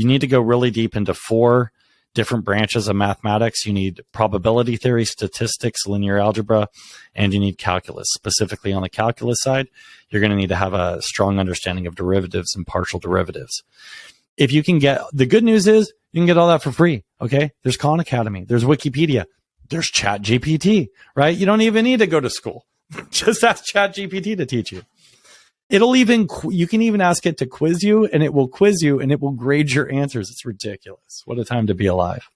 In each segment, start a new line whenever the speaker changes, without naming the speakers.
You need to go really deep into 4 different branches of mathematics. You need probability theory, statistics, linear algebra, and you need calculus. Specifically on the calculus side, you're going to need to have a strong understanding of derivatives and partial derivatives. If you can get, the good news is you can get all that for free. Okay. There's Khan Academy. There's Wikipedia. There's ChatGPT, right? You don't even need to go to school. Just ask ChatGPT to teach you. You can even ask it to quiz you, and it will quiz you and it will grade your answers. It's ridiculous. What a time to be alive.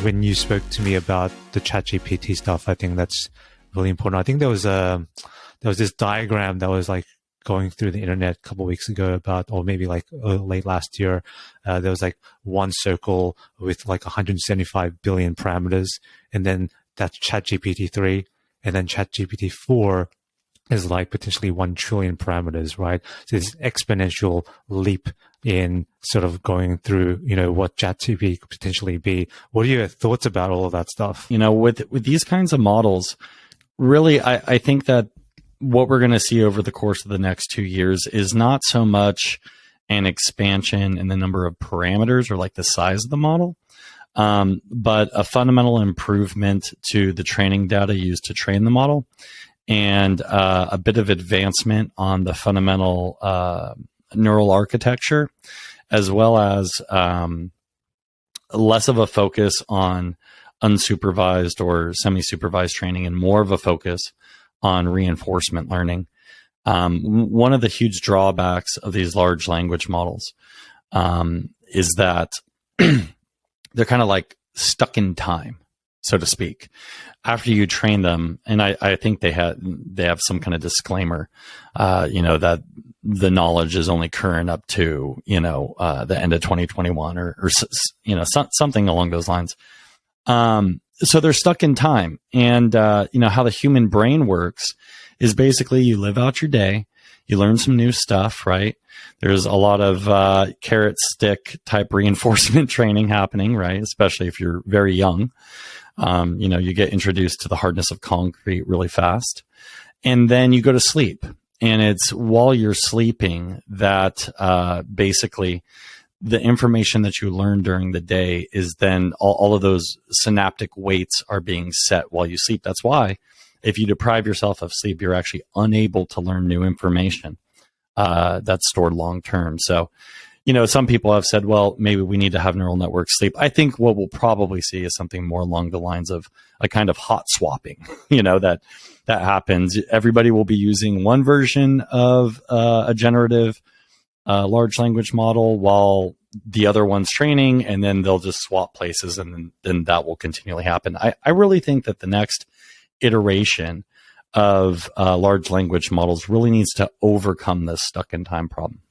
When you spoke to me about the ChatGPT stuff, I think that's really important. I think there was this diagram that was like going through the internet a couple of weeks ago about, or maybe like late last year, there was like one circle with like 175 billion parameters, and then that's ChatGPT 3, and then ChatGPT 4 is like potentially 1 trillion parameters, right? So this exponential leap in sort of going through, what ChatGPT could potentially be. What are your thoughts about all of that stuff?
With these kinds of models, really, I think that what we're going to see over the course of the next 2 years is not so much an expansion in the number of parameters or like the size of the model, but a fundamental improvement to the training data used to train the model, and a bit of advancement on the fundamental neural architecture, as well as less of a focus on unsupervised or semi-supervised training and more of a focus on reinforcement learning. One of the huge drawbacks of these large language models is that they're kind of like stuck in time, so to speak. After you train them, and I think they have some kind of disclaimer, that the knowledge is only current up to the end of 2021 or something along those lines. So they're stuck in time, and how the human brain works is basically you live out your day, you learn some new stuff, right? There's a lot of carrot stick type reinforcement training happening, right? Especially if you're very young. You get introduced to the hardness of concrete really fast, and then you go to sleep, and it's while you're sleeping that basically the information that you learn during the day is then all of those synaptic weights are being set while you sleep. That's why if you deprive yourself of sleep, you're actually unable to learn new information that's stored long term. So, some people have said, well, maybe we need to have neural network sleep. I think what we'll probably see is something more along the lines of a kind of hot swapping, that happens. Everybody will be using one version of a generative large language model while the other one's training, and then they'll just swap places, and then that will continually happen. I really think that the next iteration of large language models really needs to overcome this stuck in time problem.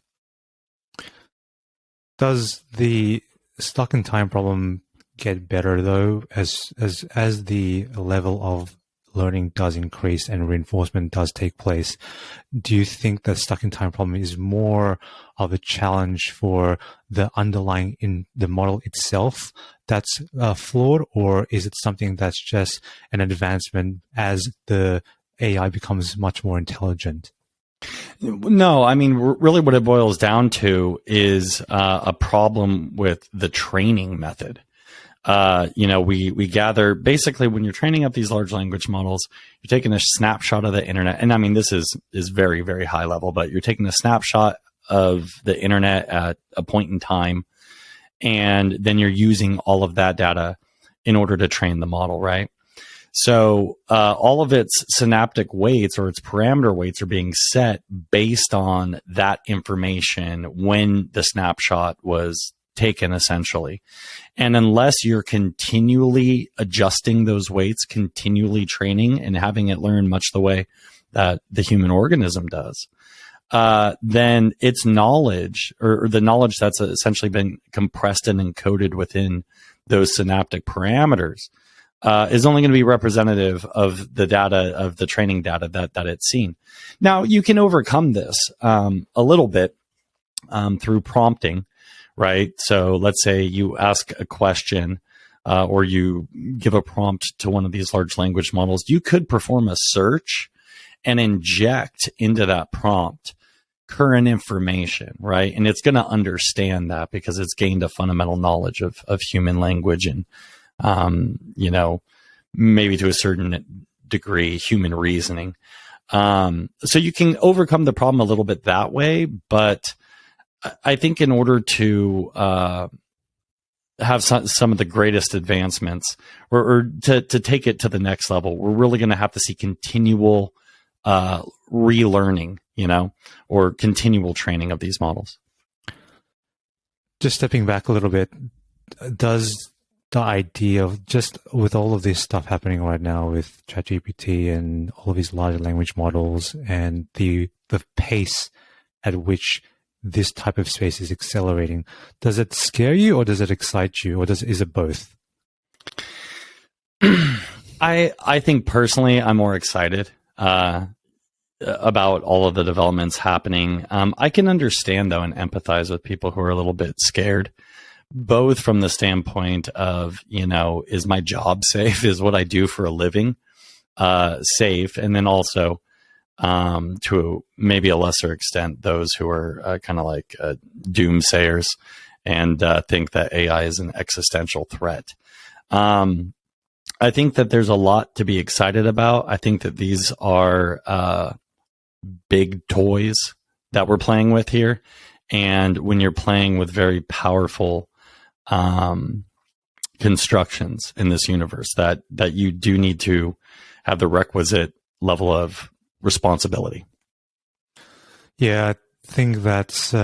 Does the stuck in time problem get better though as the level of learning does increase and reinforcement does take place? Do you think the stuck in time problem is more of a challenge for the underlying in the model itself that's flawed, or is it something that's just an advancement as the AI becomes much more intelligent?
No, I mean, really what it boils down to is a problem with the training method. We gather basically when you're training up these large language models, you're taking a snapshot of the internet. And I mean, this is very, very high level, but you're taking a snapshot of the internet at a point in time, and then you're using all of that data in order to train the model, right? So all of its synaptic weights or its parameter weights are being set based on that information when the snapshot was taken, essentially. And unless you're continually adjusting those weights, continually training and having it learn much the way that the human organism does, then its knowledge or the knowledge that's essentially been compressed and encoded within those synaptic parameters is only going to be representative of the data, of the training data that it's seen. Now, you can overcome this a little bit through prompting, right? So let's say you ask a question or you give a prompt to one of these large language models, you could perform a search and inject into that prompt current information, right? And it's going to understand that because it's gained a fundamental knowledge of human language and, maybe to a certain degree, human reasoning. So you can overcome the problem a little bit that way. But I think in order to have some of the greatest advancements or to take it to the next level, we're really going to have to see continual relearning, or continual training of these models.
Just stepping back a little bit, does the idea of just with all of this stuff happening right now with ChatGPT and all of these large language models and the pace at which this type of space is accelerating, does it scare you or does it excite you, or is it both?
I think personally I'm more excited about all of the developments happening. I can understand though and empathize with people who are a little bit scared, both from the standpoint of, is my job safe? Is what I do for a living safe? And then also to maybe a lesser extent, those who are kind of like doomsayers and think that AI is an existential threat. I think that there's a lot to be excited about. I think that these are big toys that we're playing with here. And when you're playing with very powerful constructions in this universe, that you do need to have the requisite level of responsibility.
Yeah, I think that's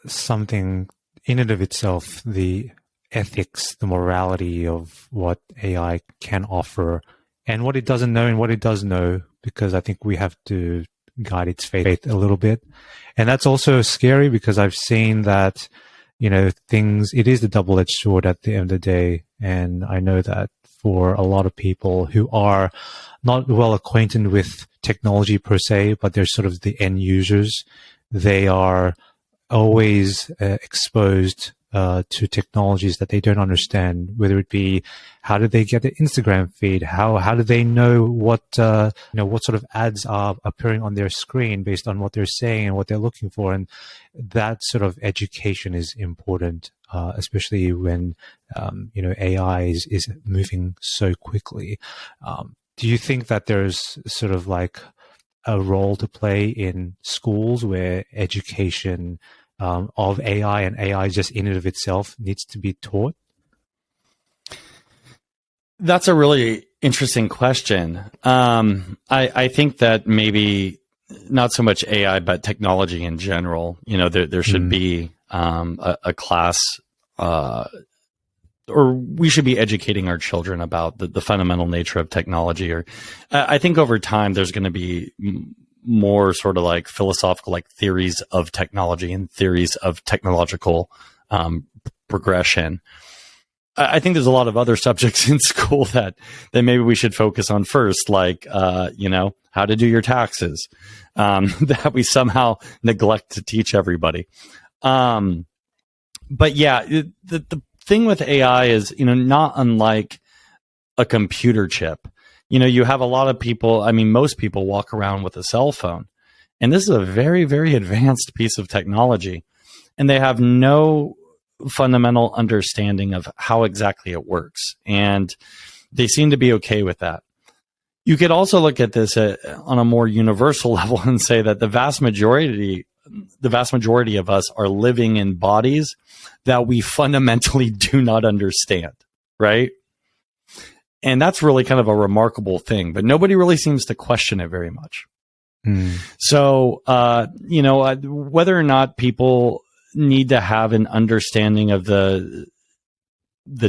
something in and of itself, the ethics, the morality of what AI can offer and what it doesn't know and what it does know, because I think we have to guide its faith a little bit. And that's also scary because I've seen that, it is the double-edged sword at the end of the day. And I know that for a lot of people who are not well acquainted with technology per se, but they're sort of the end users, they are always exposed to technologies that they don't understand, whether it be how did they get the Instagram feed, how do they know what sort of ads are appearing on their screen based on what they're saying and what they're looking for. And that sort of education is important, especially when AI is moving so quickly. Do you think that there's sort of like a role to play in schools where education of AI and AI just in and of itself needs to be taught?
That's a really interesting question. I think that maybe not so much AI, but technology in general. There should be a class, or we should be educating our children about the fundamental nature of technology. Or I think over time there's going to be more sort of like philosophical, like theories of technology and theories of technological progression. I think there's a lot of other subjects in school that maybe we should focus on first, like, how to do your taxes, that we somehow neglect to teach everybody. But yeah, the thing with AI is, not unlike a computer chip. You have a lot of people, most people walk around with a cell phone, and this is a very, very advanced piece of technology, and they have no fundamental understanding of how exactly it works. And they seem to be okay with that. You could also look at this on a more universal level and say that the vast majority of us are living in bodies that we fundamentally do not understand, right? And that's really kind of a remarkable thing, but nobody really seems to question it very much. So, whether or not people need to have an understanding of the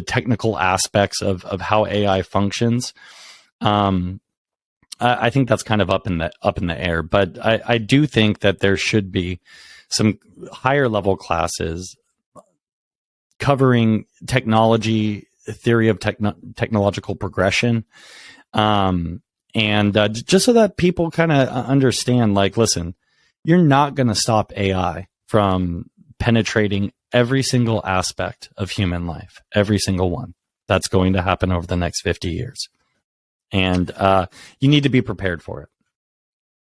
technical aspects of how AI functions, I think that's kind of up in the air. But I do think that there should be some higher level classes covering technology, theory of technological progression, and just so that people kind of understand, like, listen, you're not going to stop AI from penetrating every single aspect of human life, every single one. that's going to happen over the next 50 years. And you need to be prepared for it.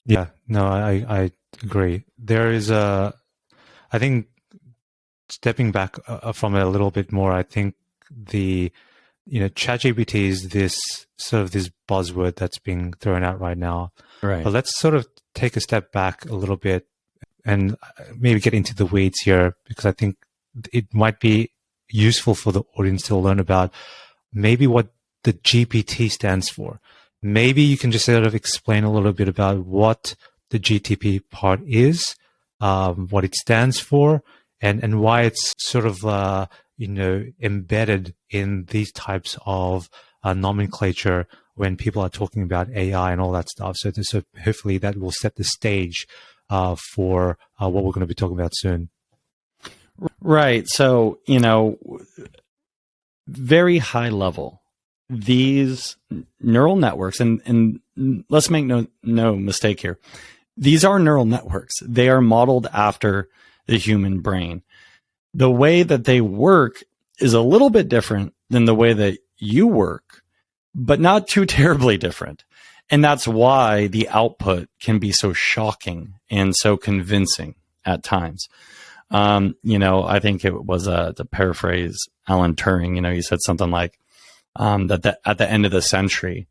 Yeah, no, I agree. There is I think stepping back from it a little bit more, I think ChatGPT is this buzzword that's being thrown out right now.
Right.
But let's sort of take a step back a little bit and maybe get into the weeds here, because I think it might be useful for the audience to learn about maybe what the GPT stands for. Maybe you can just sort of explain a little bit about what the GTP part is, what it stands for, and why it's sort of embedded in these types of nomenclature when people are talking about AI and all that stuff. So hopefully that will set the stage for what we're going to be talking about soon.
Right. So, very high level, these neural networks, and let's make no mistake here, these are neural networks. They are modeled after the human brain. The way that they work is a little bit different than the way that you work, but not too terribly different. And that's why the output can be so shocking and so convincing at times. I think it was to paraphrase Alan Turing, he said something like that at the end of the century,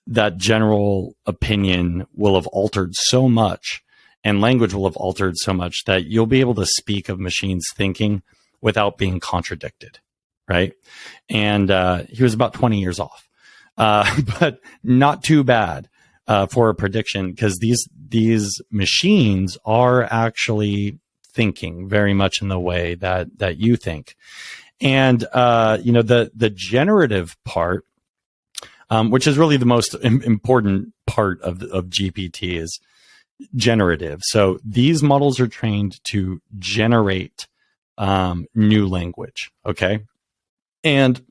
that general opinion will have altered so much and language will have altered so much that you'll be able to speak of machines thinking without being contradicted, right? And he was about 20 years off, but not too bad for a prediction, because these machines are actually thinking very much in the way that you think. And the generative part, which is really the most important part of GPT, is generative. So these models are trained to generate new language. Okay. And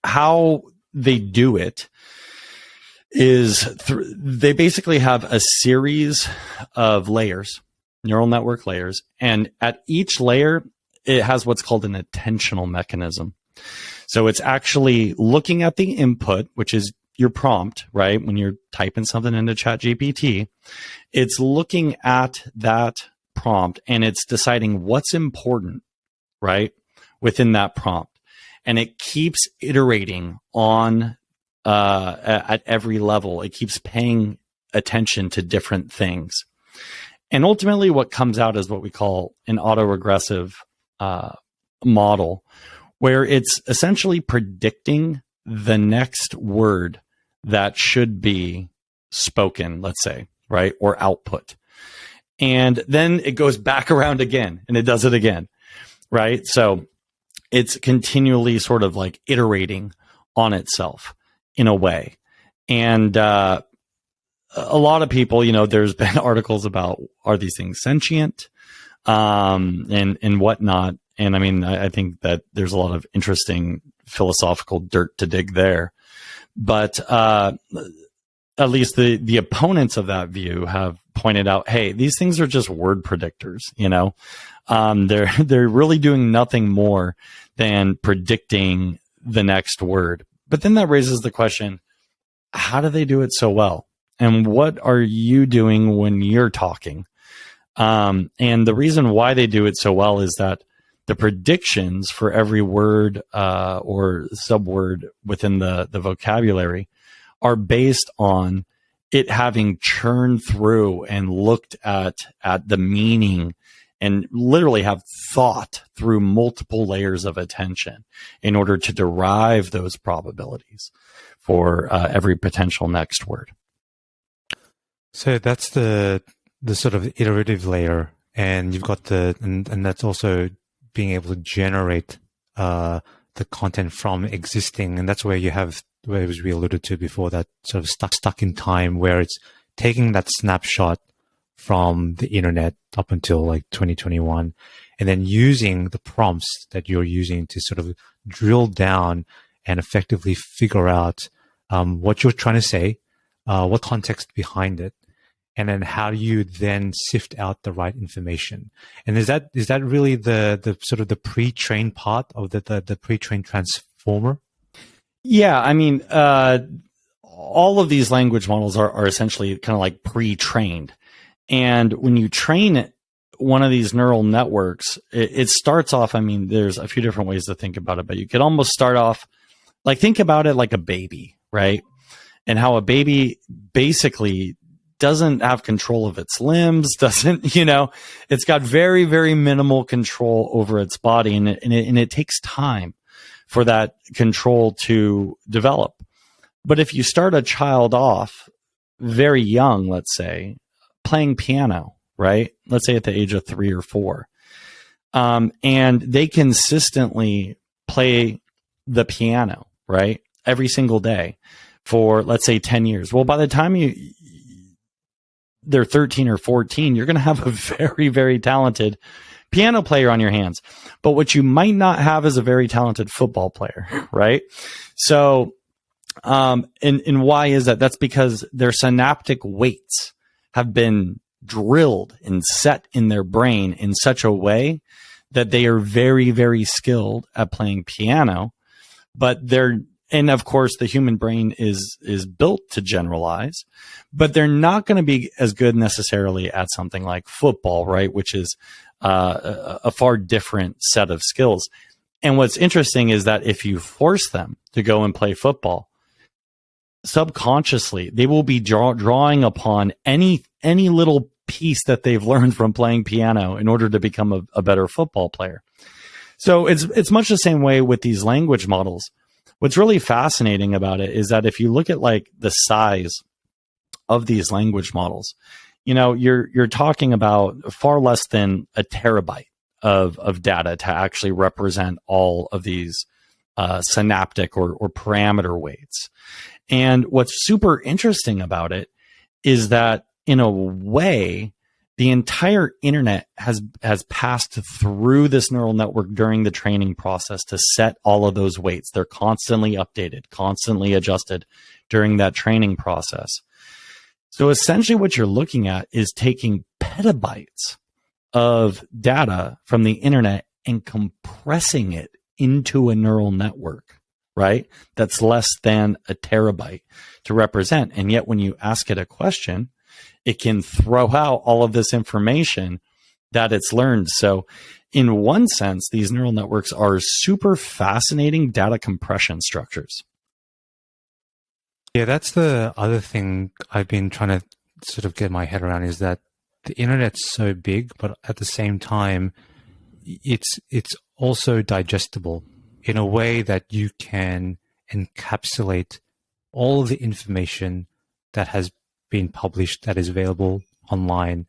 how they do it is they basically have a series of layers, neural network layers. And at each layer, it has what's called an attentional mechanism. So it's actually looking at the input, which is your prompt, right? When you're typing something into ChatGPT, it's looking at that prompt and it's deciding what's important, right, within that prompt. And it keeps iterating on at every level. It keeps paying attention to different things. And ultimately what comes out is what we call an autoregressive model, where it's essentially predicting the next word that should be spoken, let's say, right? Or output. And then it goes back around again and it does it again, right? So it's continually sort of like iterating on itself in a way. And a lot of people, there's been articles about, are these things sentient and whatnot. And I mean, I think that there's a lot of interesting philosophical dirt to dig there. But at least the opponents of that view have pointed out, hey, these things are just word predictors, they're really doing nothing more than predicting the next word. But then that raises the question, how do they do it so well? And what are you doing when you're talking? And the reason why they do it so well is that the predictions for every word or subword within the vocabulary are based on it having churned through and looked at the meaning and literally have thought through multiple layers of attention in order to derive those probabilities for every potential next word.
So that's the sort of iterative layer, and you've got and that's also being able to generate the content from existing, and that's where you have, as we alluded to before, that sort of stuck in time, where it's taking that snapshot from the internet up until like 2021, and then using the prompts that you're using to sort of drill down and effectively figure out what you're trying to say, what context behind it, and then how do you then sift out the right information. And is that really the sort of the pre-trained part of the pre-trained transformer
Yeah, I mean, all of these language models are essentially kind of like pre-trained. And when you train one of these neural networks, it starts off, I mean, there's a few different ways to think about it, but you could almost start off like, think about it like a baby, right? And how a baby basically doesn't have control of its limbs, doesn't, it's got very, very minimal control over its body. And it takes time for that control to develop. But if you start a child off very young, let's say, playing piano, right? Let's say at the age of 3 or 4, and they consistently play the piano, right? Every single day for, let's say, 10 years. Well, by the time they're 13 or 14, you're going to have a very, very talented piano player on your hands. But what you might not have is a very talented football player, right? So, and why is that? That's because their synaptic weights have been drilled and set in their brain in such a way that they are very, very skilled at playing piano. But and of course, the human brain is built to generalize, but they're not going to be as good necessarily at something like football, right? Which is a far different set of skills. And what's interesting is that if you force them to go and play football, subconsciously, they will be drawing upon any little piece that they've learned from playing piano in order to become a better football player. So it's much the same way with these language models. What's really fascinating about it is that if you look at like the size of these language models, you're talking about far less than a terabyte of data to actually represent all of these synaptic or parameter weights. And what's super interesting about it is that in a way, the entire internet has passed through this neural network during the training process to set all of those weights. They're constantly updated, constantly adjusted during that training process. So essentially what you're looking at is taking petabytes of data from the internet and compressing it into a neural network, right? That's less than a terabyte to represent. And yet when you ask it a question, it can throw out all of this information that it's learned. So in one sense, these neural networks are super fascinating data compression structures.
Yeah, that's the other thing I've been trying to sort of get my head around, is that the internet's so big, but at the same time, it's also digestible in a way that you can encapsulate all of the information that has been published, that is available online,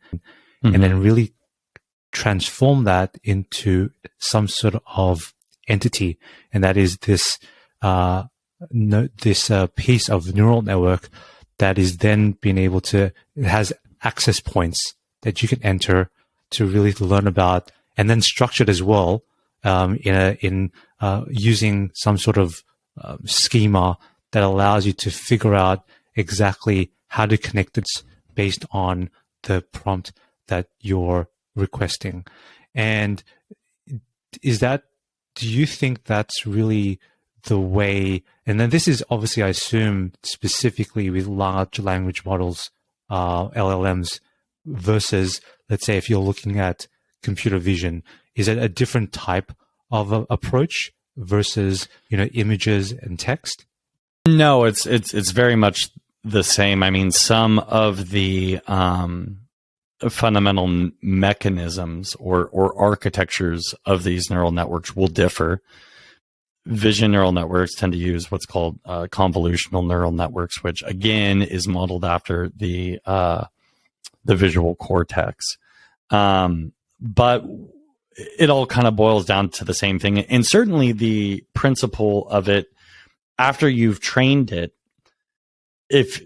and then really transform that into some sort of entity. And that is this piece of neural network that is then being able to, it has access points that you can enter to really learn about, and then structured as well in using some sort of schema that allows you to figure out exactly how to connect it based on the prompt that you're requesting. And do you think that's really the way? And then this is obviously, I assume, specifically with large language models, LLMs, versus, let's say, if you're looking at computer vision, is it a different type of approach versus, images and text?
No, it's very much the same. I mean, some of the fundamental mechanisms or architectures of these neural networks will differ. Vision neural networks tend to use what's called convolutional neural networks, which again is modeled after the visual cortex. But it all kind of boils down to the same thing. And certainly the principle of it, after you've trained it, if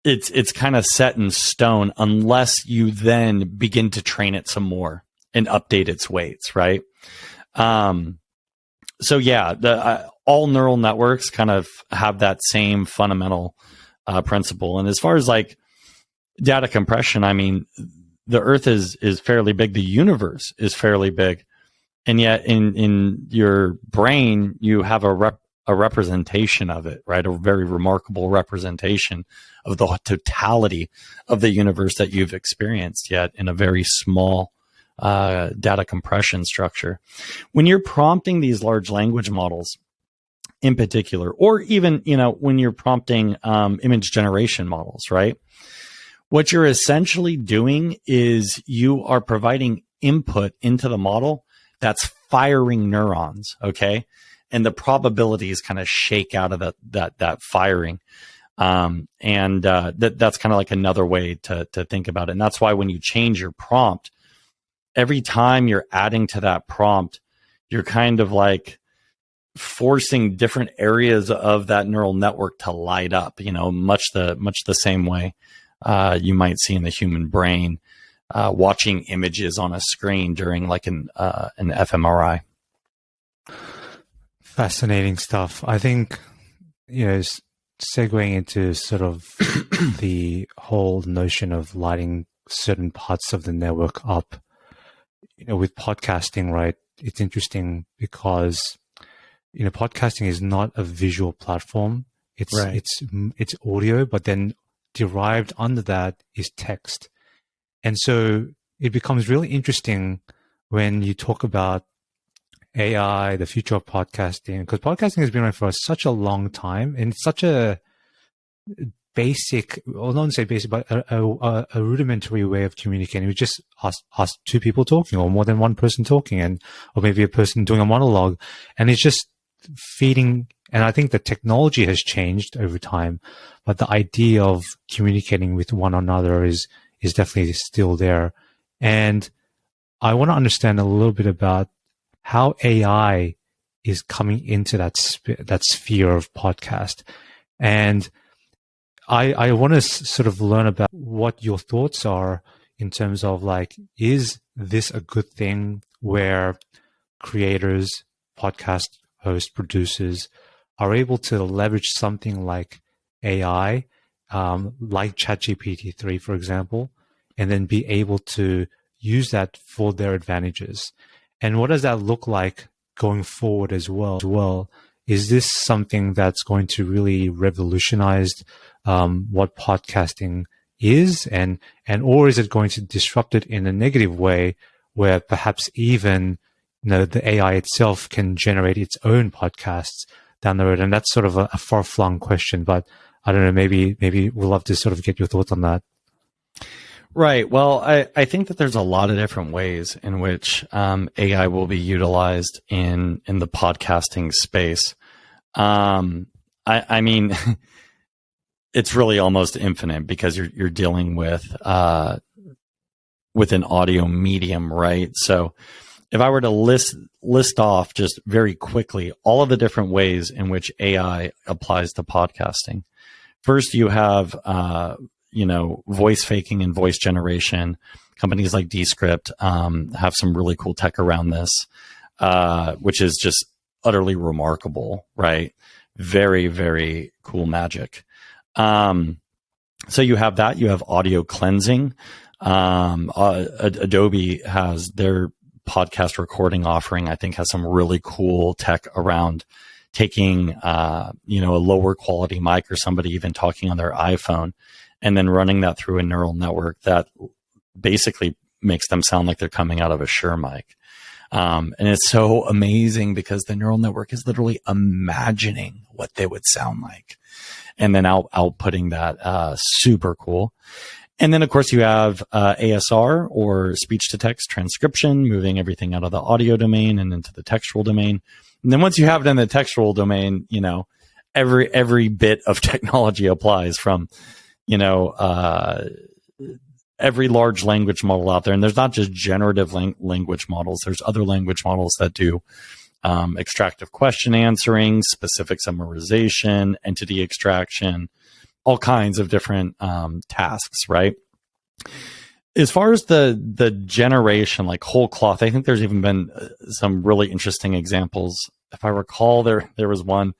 it's kind of set in stone unless you then begin to train it some more and update its weights, right? So yeah, all neural networks kind of have that same fundamental principle. And as far as like data compression, I mean, the Earth is fairly big. The universe is fairly big. And yet in your brain, you have a a representation of it, right? A very remarkable representation of the totality of the universe that you've experienced, yet in a very small data compression structure. When you're prompting these large language models in particular, or even, when you're prompting image generation models, right? What you're essentially doing is you are providing input into the model that's firing neurons, okay? And the probabilities kind of shake out of that firing. That's kind of like another way to think about it. And that's why when you change your prompt, every time you're adding to that prompt, you're kind of like forcing different areas of that neural network to light up, much the same way you might see in the human brain watching images on a screen during like an fMRI.
Fascinating stuff. I think, segueing into sort of the whole notion of lighting certain parts of the network up, with podcasting, right? It's interesting because, podcasting is not a visual platform. It's audio, but then derived under that is text. And so it becomes really interesting when you talk about AI, the future of podcasting, because podcasting has been around for such a long time, and it's such a basic, well, not to say basic, but a rudimentary way of communicating. We just ask two people talking, or more than one person talking, or maybe a person doing a monologue, and it's just feeding. And I think the technology has changed over time, but the idea of communicating with one another is definitely still there. And I want to understand a little bit about how AI is coming into that sphere of podcast. And I want to sort of learn about what your thoughts are in terms of like, is this a good thing where creators, podcast hosts, producers are able to leverage something like AI, like ChatGPT 3, for example, and then be able to use that for their advantages? And what does that look like going forward as well? Is this something that's going to really revolutionize what podcasting is, or is it going to disrupt it in a negative way, where perhaps even the AI itself can generate its own podcasts down the road? And that's sort of a far-flung question, but I don't know. Maybe we'd love to sort of get your thoughts on that.
Right. Well, I think that there's a lot of different ways in which AI will be utilized in the podcasting space. I mean, it's really almost infinite, because you're dealing with an audio medium, right? So if I were to list off just very quickly all of the different ways in which AI applies to podcasting, first you have voice faking and voice generation. Companies like Descript have some really cool tech around this, which is just utterly remarkable, right? Very, very cool magic. So you have that. You have audio cleansing. Adobe has their podcast recording offering, I think, has some really cool tech around taking, a lower quality mic, or somebody even talking on their iPhone, and then running that through a neural network that basically makes them sound like they're coming out of a Shure mic. And it's so amazing because the neural network is literally imagining what they would sound like, and then outputting that. Super cool. And then, of course, you have ASR, or speech to text transcription, moving everything out of the audio domain and into the textual domain. And then once you have it in the textual domain, every bit of technology applies, from every large language model out there. And there's not just generative language models. There's other language models that do extractive question answering, specific summarization, entity extraction, all kinds of different tasks, right? As far as the generation, like whole cloth, I think there's even been some really interesting examples. If I recall, there was one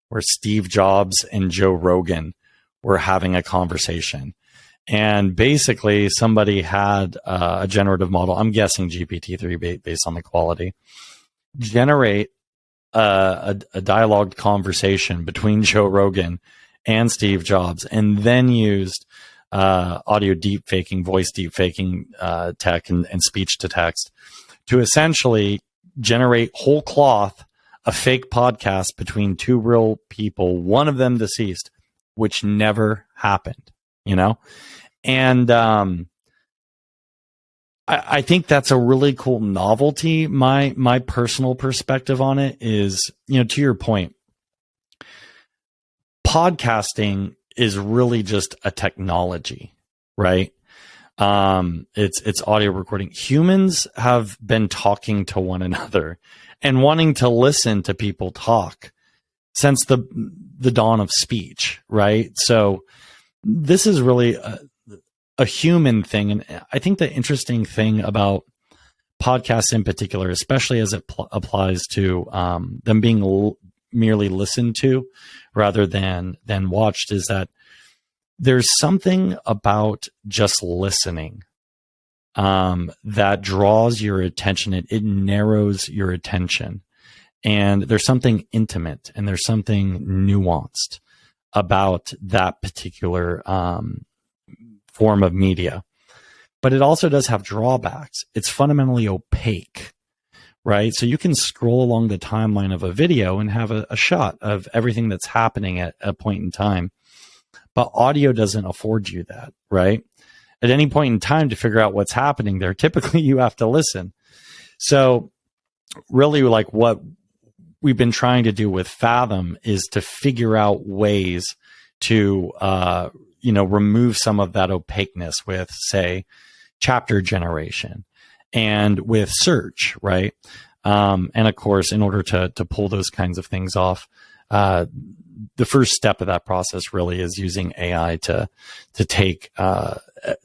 where Steve Jobs and Joe Rogan were having a conversation. And basically somebody had a generative model, I'm guessing GPT-3 based on the quality, generate a dialogued conversation between Joe Rogan and Steve Jobs, and then used audio deepfaking, voice deepfaking tech and speech to text to essentially generate whole cloth a fake podcast between two real people, one of them deceased, which never happened, And I think that's a really cool novelty. My personal perspective on it is, to your point, podcasting is really just a technology, right? It's audio recording. Humans have been talking to one another and wanting to listen to people talk since the dawn of speech, right? So this is really a human thing. And I think the interesting thing about podcasts in particular, especially as it applies to them being merely listened to rather than watched, is that there's something about just listening that draws your attention. It narrows your attention. And there's something intimate and there's something nuanced about that particular form of media. But it also does have drawbacks. It's fundamentally opaque, right? So you can scroll along the timeline of a video and have a shot of everything that's happening at a point in time. But audio doesn't afford you that, right? At any point in time to figure out what's happening there, typically you have to listen. So really, like, what we've been trying to do with Fathom is to figure out ways to, remove some of that opaqueness with, say, chapter generation and with search, right? And of course, in order to pull those kinds of things off, the first step of that process really is using AI to take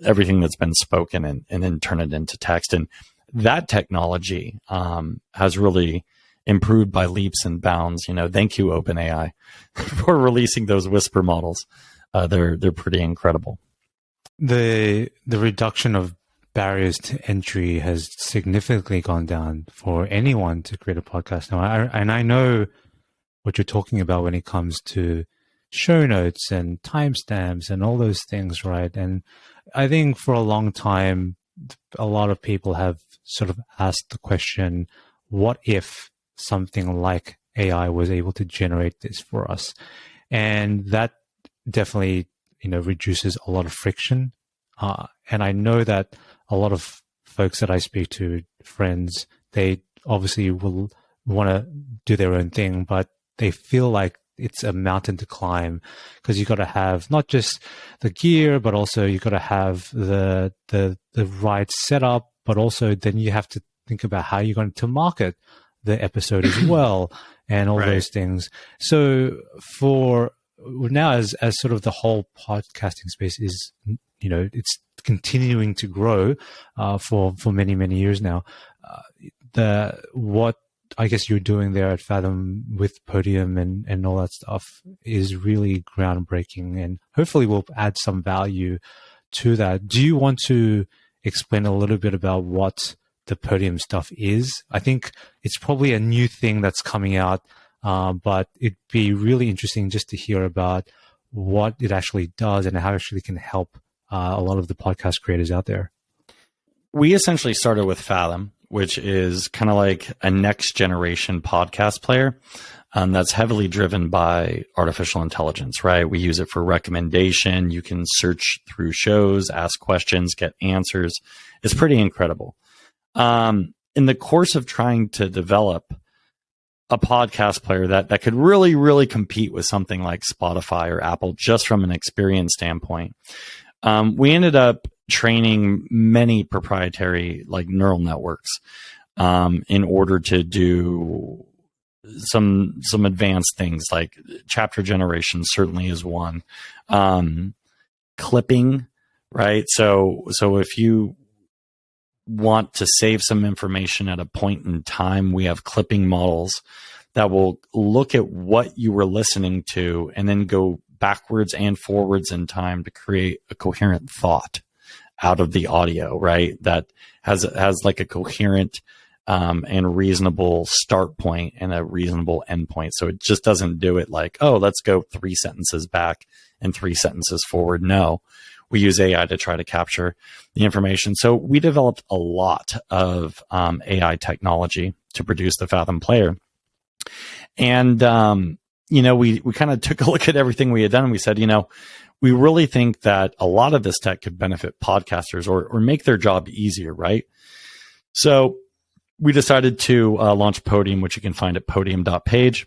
everything that's been spoken and then turn it into text. And that technology has really improved by leaps and bounds. Thank you, OpenAI, for releasing those whisper models. They're pretty incredible.
The reduction of barriers to entry has significantly gone down for anyone to create a podcast now. I know what you're talking about when it comes to show notes and timestamps and all those things, right? And I think for a long time, a lot of people have sort of asked the question, what if something like AI was able to generate this for us? And that definitely, reduces a lot of friction. And I know that a lot of folks that I speak to, friends, they obviously will want to do their own thing, but they feel like it's a mountain to climb because you got to have not just the gear, but also you got to have the right setup, but also then you have to think about how you're going to market the episode as well and all those things. So for now, as sort of the whole podcasting space is, it's continuing to grow for many, many years now. What I guess you're doing there at Fathom with Podium and all that stuff is really groundbreaking, and hopefully will add some value to that. Do you want to explain a little bit about what the Podium stuff is? I think it's probably a new thing that's coming out, but it'd be really interesting just to hear about what it actually does and how it actually can help a lot of the podcast creators out there.
We essentially started with Fathom, which is kind of like a next generation podcast player that's heavily driven by artificial intelligence, right? We use it for recommendation. You can search through shows, ask questions, get answers. It's pretty incredible. In the course of trying to develop a podcast player that could really, really compete with something like Spotify or Apple, just from an experience standpoint, we ended up training many proprietary neural networks in order to do some advanced things like chapter generation certainly is one. Clipping, right? So if you want to save some information at a point in time, we have clipping models that will look at what you were listening to and then go backwards and forwards in time to create a coherent thought out of the audio, right? That has like a coherent and reasonable start point and a reasonable end point. So it just doesn't do it like, oh, let's go 3 sentences back and 3 sentences forward. No, we use AI to try to capture the information. So we developed a lot of AI technology to produce the Fathom player. And, we kind of took a look at everything we had done and we said, we really think that a lot of this tech could benefit podcasters or make their job easier, right? So we decided to launch Podium, which you can find at podium.page.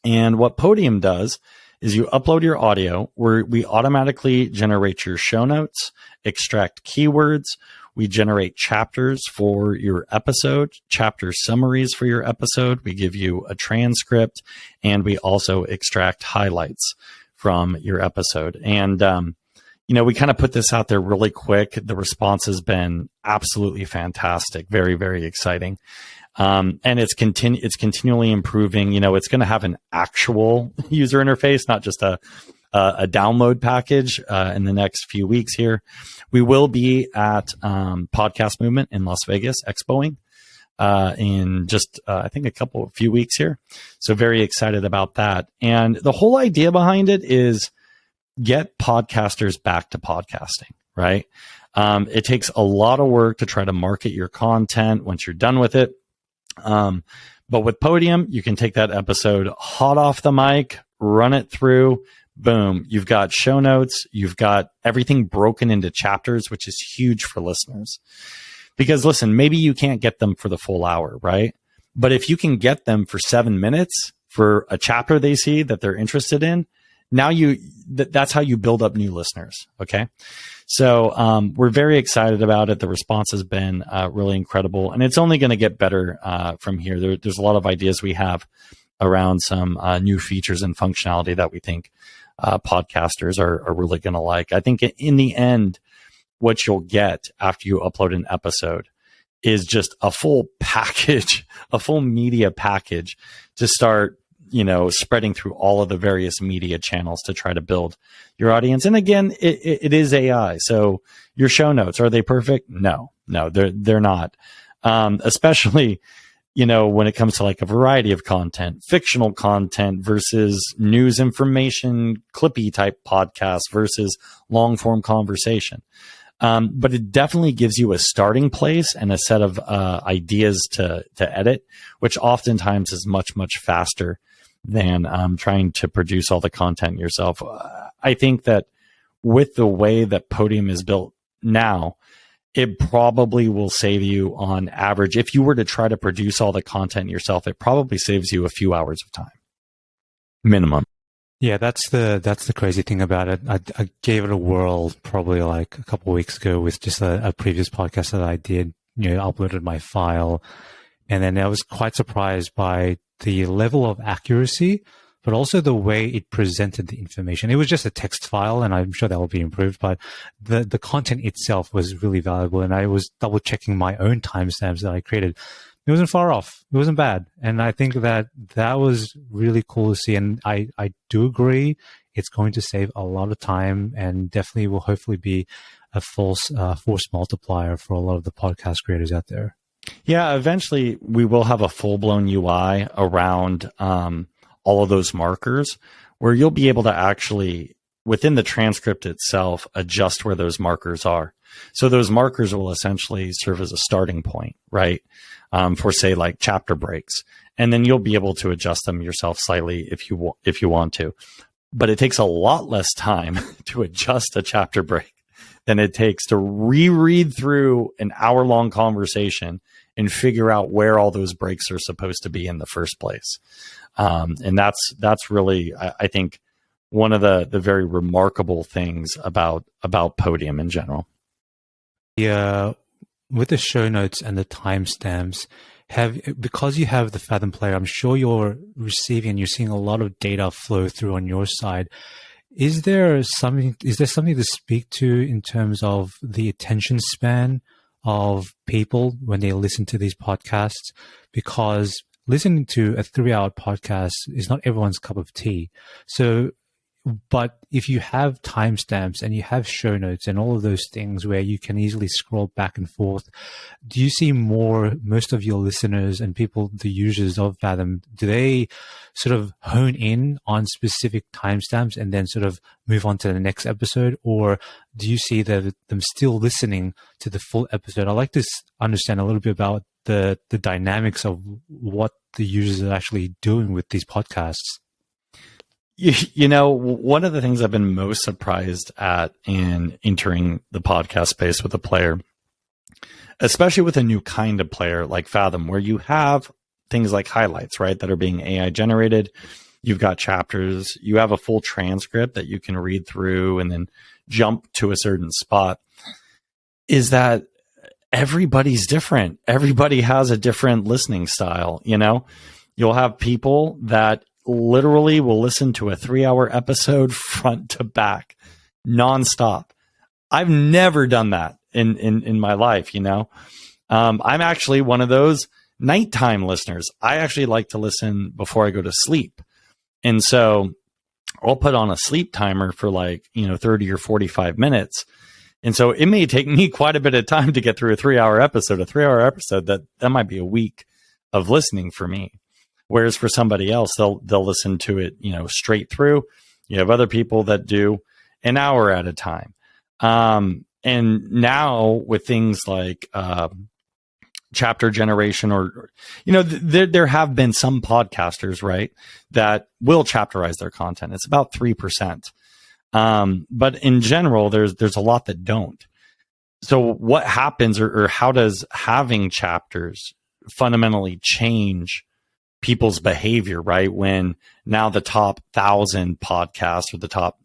And what Podium does is you upload your audio where we automatically generate your show notes, extract keywords. We generate chapters for your episode, chapter summaries for your episode. We give you a transcript, and we also extract highlights from your episode. And, we kind of put this out there really quick. The response has been absolutely fantastic. Very, very exciting. And it's continually improving. It's going to have an actual user interface, not just a download package in the next few weeks here. We will be at Podcast Movement in Las Vegas, expoing in just, I think, a few weeks here. So very excited about that. And the whole idea behind it is get podcasters back to podcasting, right? It takes a lot of work to try to market your content once you're done with it. But with Podium, you can take that episode hot off the mic, run it through, boom, you've got show notes, you've got everything broken into chapters, which is huge for listeners. Because listen, maybe you can't get them for the full hour, right? But if you can get them for 7 minutes for a chapter they see that they're interested in, now that's how you build up new listeners. Okay. So, we're very excited about it. The response has been, really incredible, and it's only going to get better, from here. There's a lot of ideas we have around some, new features and functionality that we think, podcasters are really going to like. I think in the end, what you'll get after you upload an episode is just a full package, a full media package to start, spreading through all of the various media channels to try to build your audience. And again, it is AI. So your show notes, are they perfect? No, they're not. Especially, when it comes to like a variety of content, fictional content versus news information, clippy type podcasts versus long form conversation. But it definitely gives you a starting place and a set of ideas to edit, which oftentimes is much, much faster than trying to produce all the content yourself. I think that with the way that Podium is built now, it probably will save you on average. If you were to try to produce all the content yourself, it probably saves you a few hours of time, minimum.
Yeah, that's the crazy thing about it. I gave it a whirl probably like a couple of weeks ago with just a previous podcast that I did. Uploaded my file, and then I was quite surprised by the level of accuracy, but also the way it presented the information. It was just a text file, and I'm sure that will be improved, but the content itself was really valuable. And I was double checking my own timestamps that I created. It wasn't far off. It wasn't bad. And I think that was really cool to see. And I do agree it's going to save a lot of time and definitely will hopefully be a force multiplier for a lot of the podcast creators out there.
Yeah, eventually we will have a full-blown UI around all of those markers where you'll be able to actually, within the transcript itself, adjust where those markers are. So those markers will essentially serve as a starting point, right? For say like chapter breaks, and then you'll be able to adjust them yourself slightly if you want to. But it takes a lot less time to adjust a chapter break than it takes to reread through an hour-long conversation and figure out where all those breaks are supposed to be in the first place. And that's really, I think, one of the very remarkable things about Podium in general.
Yeah, with the show notes and the timestamps, because you have the Fathom player, I'm sure you're seeing a lot of data flow through on your side. Is there something to speak to in terms of the attention span of people when they listen to these podcasts? Because listening to a 3-hour podcast is not everyone's cup of tea. So But if you have timestamps and you have show notes and all of those things where you can easily scroll back and forth, do you see most of your listeners and people, the users of Fathom, do they sort of hone in on specific timestamps and then sort of move on to the next episode? Or do you see them still listening to the full episode? I'd like to understand a little bit about the dynamics of what the users are actually doing with these podcasts.
You know, one of the things I've been most surprised at in entering the podcast space with a player, especially with a new kind of player like Fathom, where you have things like highlights, right, that are being AI generated. You've got chapters, you have a full transcript that you can read through and then jump to a certain spot, is that everybody's different. Everybody has a different listening style. You know, you'll have people that literally will listen to a 3-hour episode front to back nonstop. I've never done that in my life. You know, I'm actually one of those nighttime listeners. I actually like to listen before I go to sleep. And so I'll put on a sleep timer for 30 or 45 minutes. And so it may take me quite a bit of time to get through a 3-hour episode. A 3-hour episode, that might be a week of listening for me. Whereas for somebody else, they'll listen to it, straight through. You have other people that do an hour at a time. And now with things like chapter generation, or there have been some podcasters, right, that will chapterize their content. It's about 3%. But in general, there's a lot that don't. So what happens, or how does having chapters fundamentally change people's behavior, right? When now the top 1,000 podcasts, or the top,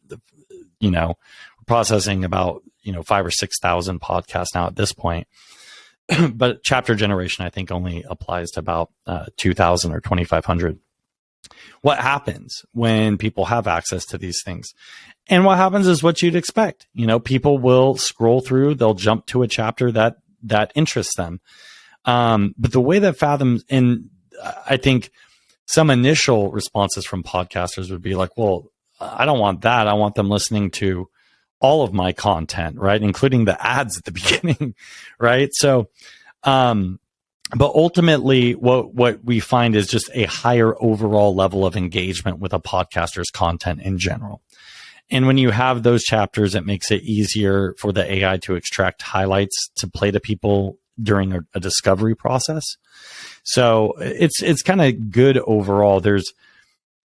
processing about 5,000 or 6,000 podcasts now at this point. But chapter generation, I think, only applies to about 2,000 or 2,500. What happens when people have access to these things? And what happens is what you'd expect. People will scroll through, they'll jump to a chapter that interests them. But the way that Fathom, and I think some initial responses from podcasters would be like, well, I don't want that. I want them listening to all of my content, right? Including the ads at the beginning, right? So, but ultimately what we find is just a higher overall level of engagement with a podcaster's content in general. And when you have those chapters, it makes it easier for the AI to extract highlights to play to people during a discovery process. So it's kind of good overall. There's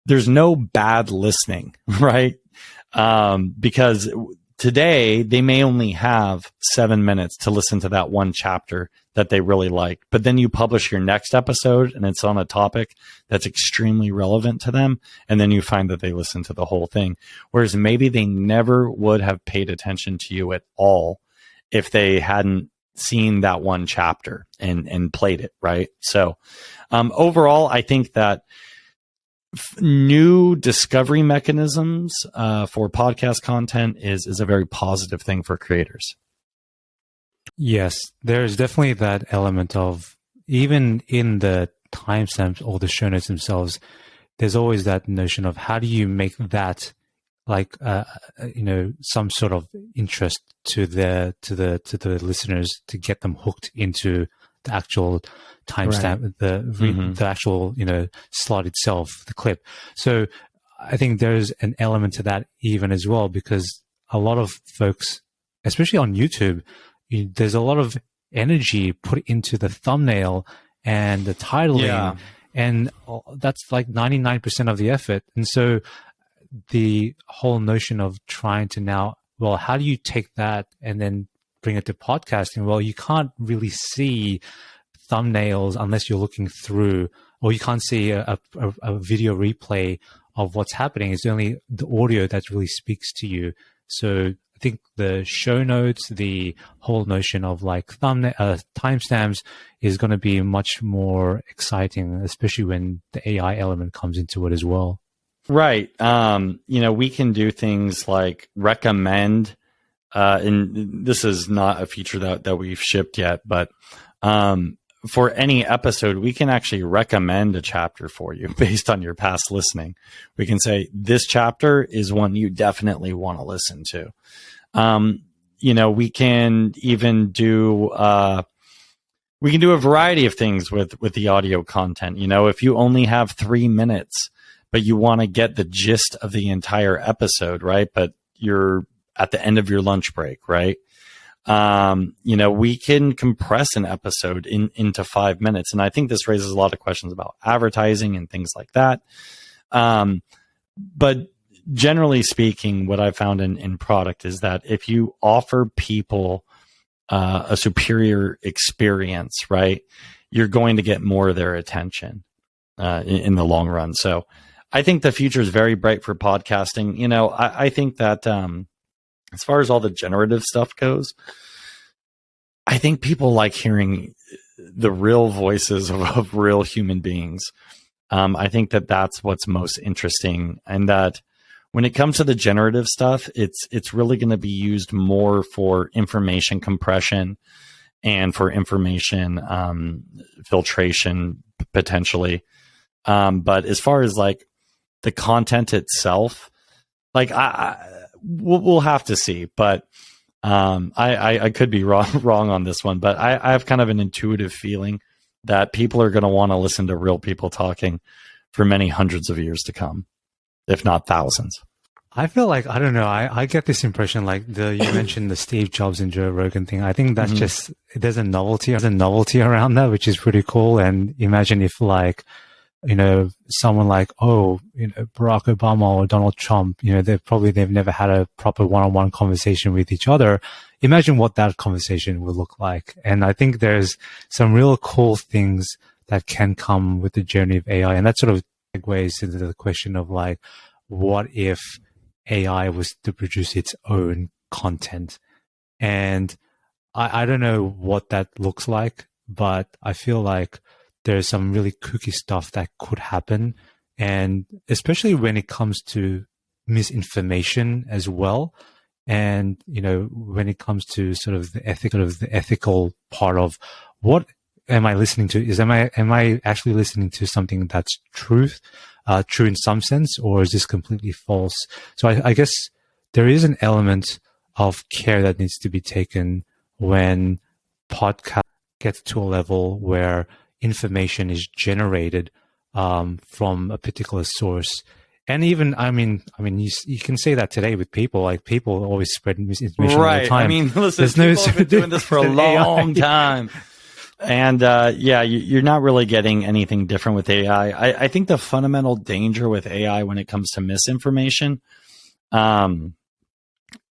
no bad listening, right? Because today they may only have 7 minutes to listen to that one chapter that they really like, but then you publish your next episode and it's on a topic that's extremely relevant to them. And then you find that they listen to the whole thing. Whereas maybe they never would have paid attention to you at all if they hadn't seen that one chapter and played it, right? So overall, I think that new discovery mechanisms for podcast content is a very positive thing for creators.
Yes, there's definitely that element of, even in the timestamps or the show notes themselves, there's always that notion of how do you make that like some sort of interest to the listeners, to get them hooked into the actual timestamp, right. The actual slot itself, the clip. So I think there's an element to that even as well, because a lot of folks, especially on YouTube, there's a lot of energy put into the thumbnail and the titling, and that's like 99% of the effort. And so the whole notion of trying to now, well, how do you take that and then bring it to podcasting? Well, you can't really see thumbnails unless you're looking through, or you can't see a video replay of what's happening. It's only the audio that really speaks to you. So I think the show notes, the whole notion of like thumbnail timestamps is going to be much more exciting, especially when the AI element comes into it as well.
Right. We can do things like recommend, and this is not a feature that we've shipped yet, but for any episode, we can actually recommend a chapter for you based on your past listening. We can say this chapter is one you definitely want to listen to. We can even do a variety of things with the audio content. If you only have 3 minutes, but you want to get the gist of the entire episode, right? But you're at the end of your lunch break, right? We can compress an episode into 5 minutes. And I think this raises a lot of questions about advertising and things like that. But generally speaking, what I found in product is that if you offer people a superior experience, right, you're going to get more of their attention in the long run. So I think the future is very bright for podcasting. I think that as far as all the generative stuff goes, I think people like hearing the real voices of real human beings. I think that that's what's most interesting, and that when it comes to the generative stuff, it's really going to be used more for information compression and for information filtration potentially. But as far as like the content itself, like we'll have to see. But I could be wrong on this one, but I have kind of an intuitive feeling that people are going to want to listen to real people talking for many hundreds of years to come, if not thousands.
I feel like, I don't know, I get this impression, like you mentioned the Steve Jobs and Joe Rogan thing. I think that's just, there's a novelty around that, which is pretty cool. And imagine if someone like, Barack Obama or Donald Trump, they've never had a proper one-on-one conversation with each other. Imagine what that conversation would look like. And I think there's some real cool things that can come with the journey of AI. And that sort of segues into the question of like, what if AI was to produce its own content? And I don't know what that looks like, but I feel like there's some really kooky stuff that could happen. And especially when it comes to misinformation as well. And, when it comes to sort of the ethical part of what am I listening to? Am I actually listening to something that's true in some sense, or is this completely false? So I guess there is an element of care that needs to be taken when podcast gets to a level where information is generated from a particular source. And even, you can say that today with people. Like, people always spread misinformation all the time.
I mean, listen, people have been doing this for a long time. And you're not really getting anything different with AI. I think the fundamental danger with AI when it comes to misinformation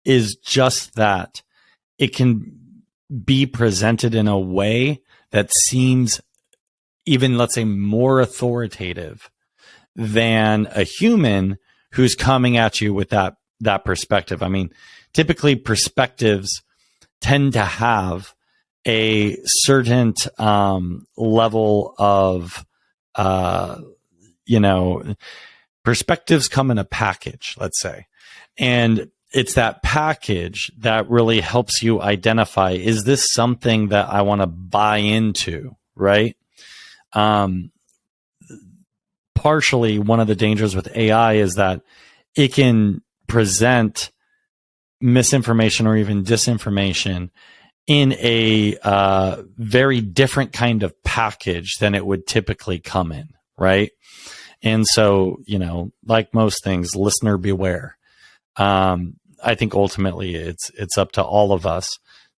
is just that it can be presented in a way that seems even, let's say, more authoritative than a human who's coming at you with that perspective. I mean, typically perspectives tend to have a certain level of, perspectives come in a package, let's say. And it's that package that really helps you identify, is this something that I want to buy into, right? Partially, one of the dangers with AI is that it can present misinformation or even disinformation in a very different kind of package than it would typically come in, right? And so, like most things, listener beware. I think ultimately it's up to all of us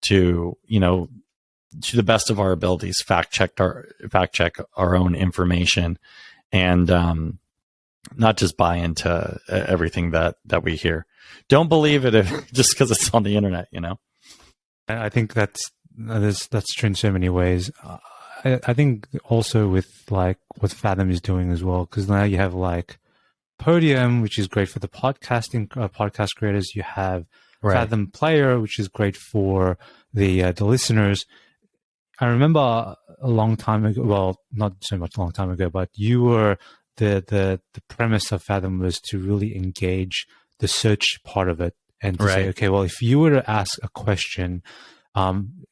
to, to the best of our abilities, fact check our own information, and not just buy into everything that we hear. Don't believe it just because it's on the internet,
I think that's true in so many ways. I think also with like what Fathom is doing as well, because now you have like Podium, which is great for the podcast creators. You have Fathom Player, which is great for the listeners. I remember a long time ago, well, not so much a long time ago, but you were the premise of Fathom was to really engage the search part of it, and to say, okay, well, if you were to ask a question,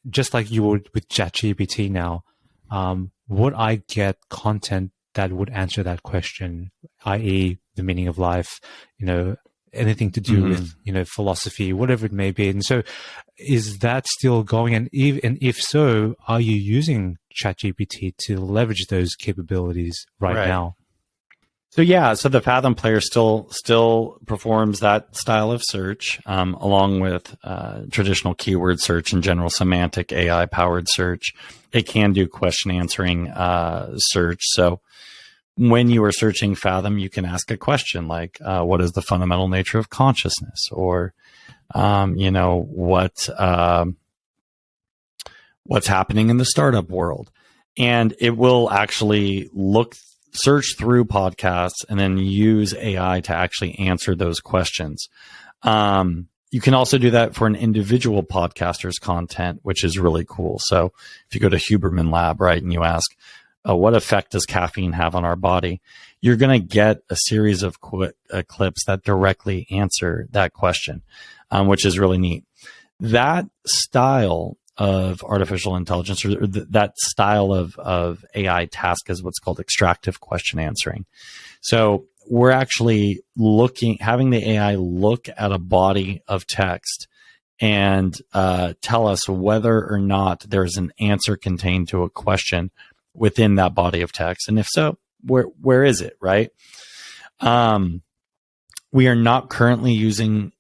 just like you would with ChatGPT now, would I get content that would answer that question, i.e. the meaning of life, anything to do with, philosophy, whatever it may be. And so is that still going? And if so, are you using ChatGPT to leverage those capabilities right now?
So the Fathom player still performs that style of search, along with traditional keyword search and general semantic AI powered search. It can do question answering search. So when you are searching Fathom, you can ask a question like, "What is the fundamental nature of consciousness?" Or, what's happening in the startup world, and it will actually search through podcasts and then use AI to actually answer those questions. You can also do that for an individual podcaster's content, which is really cool. So if you go to Huberman Lab, right, and you ask, what effect does caffeine have on our body? You're going to get a series of clips that directly answer that question, which is really neat. That style of artificial intelligence, or that style of AI task, is what's called extractive question answering. So we're actually having the AI look at a body of text and tell us whether or not there's an answer contained to a question within that body of text. And if so, where is it, right? We are not currently using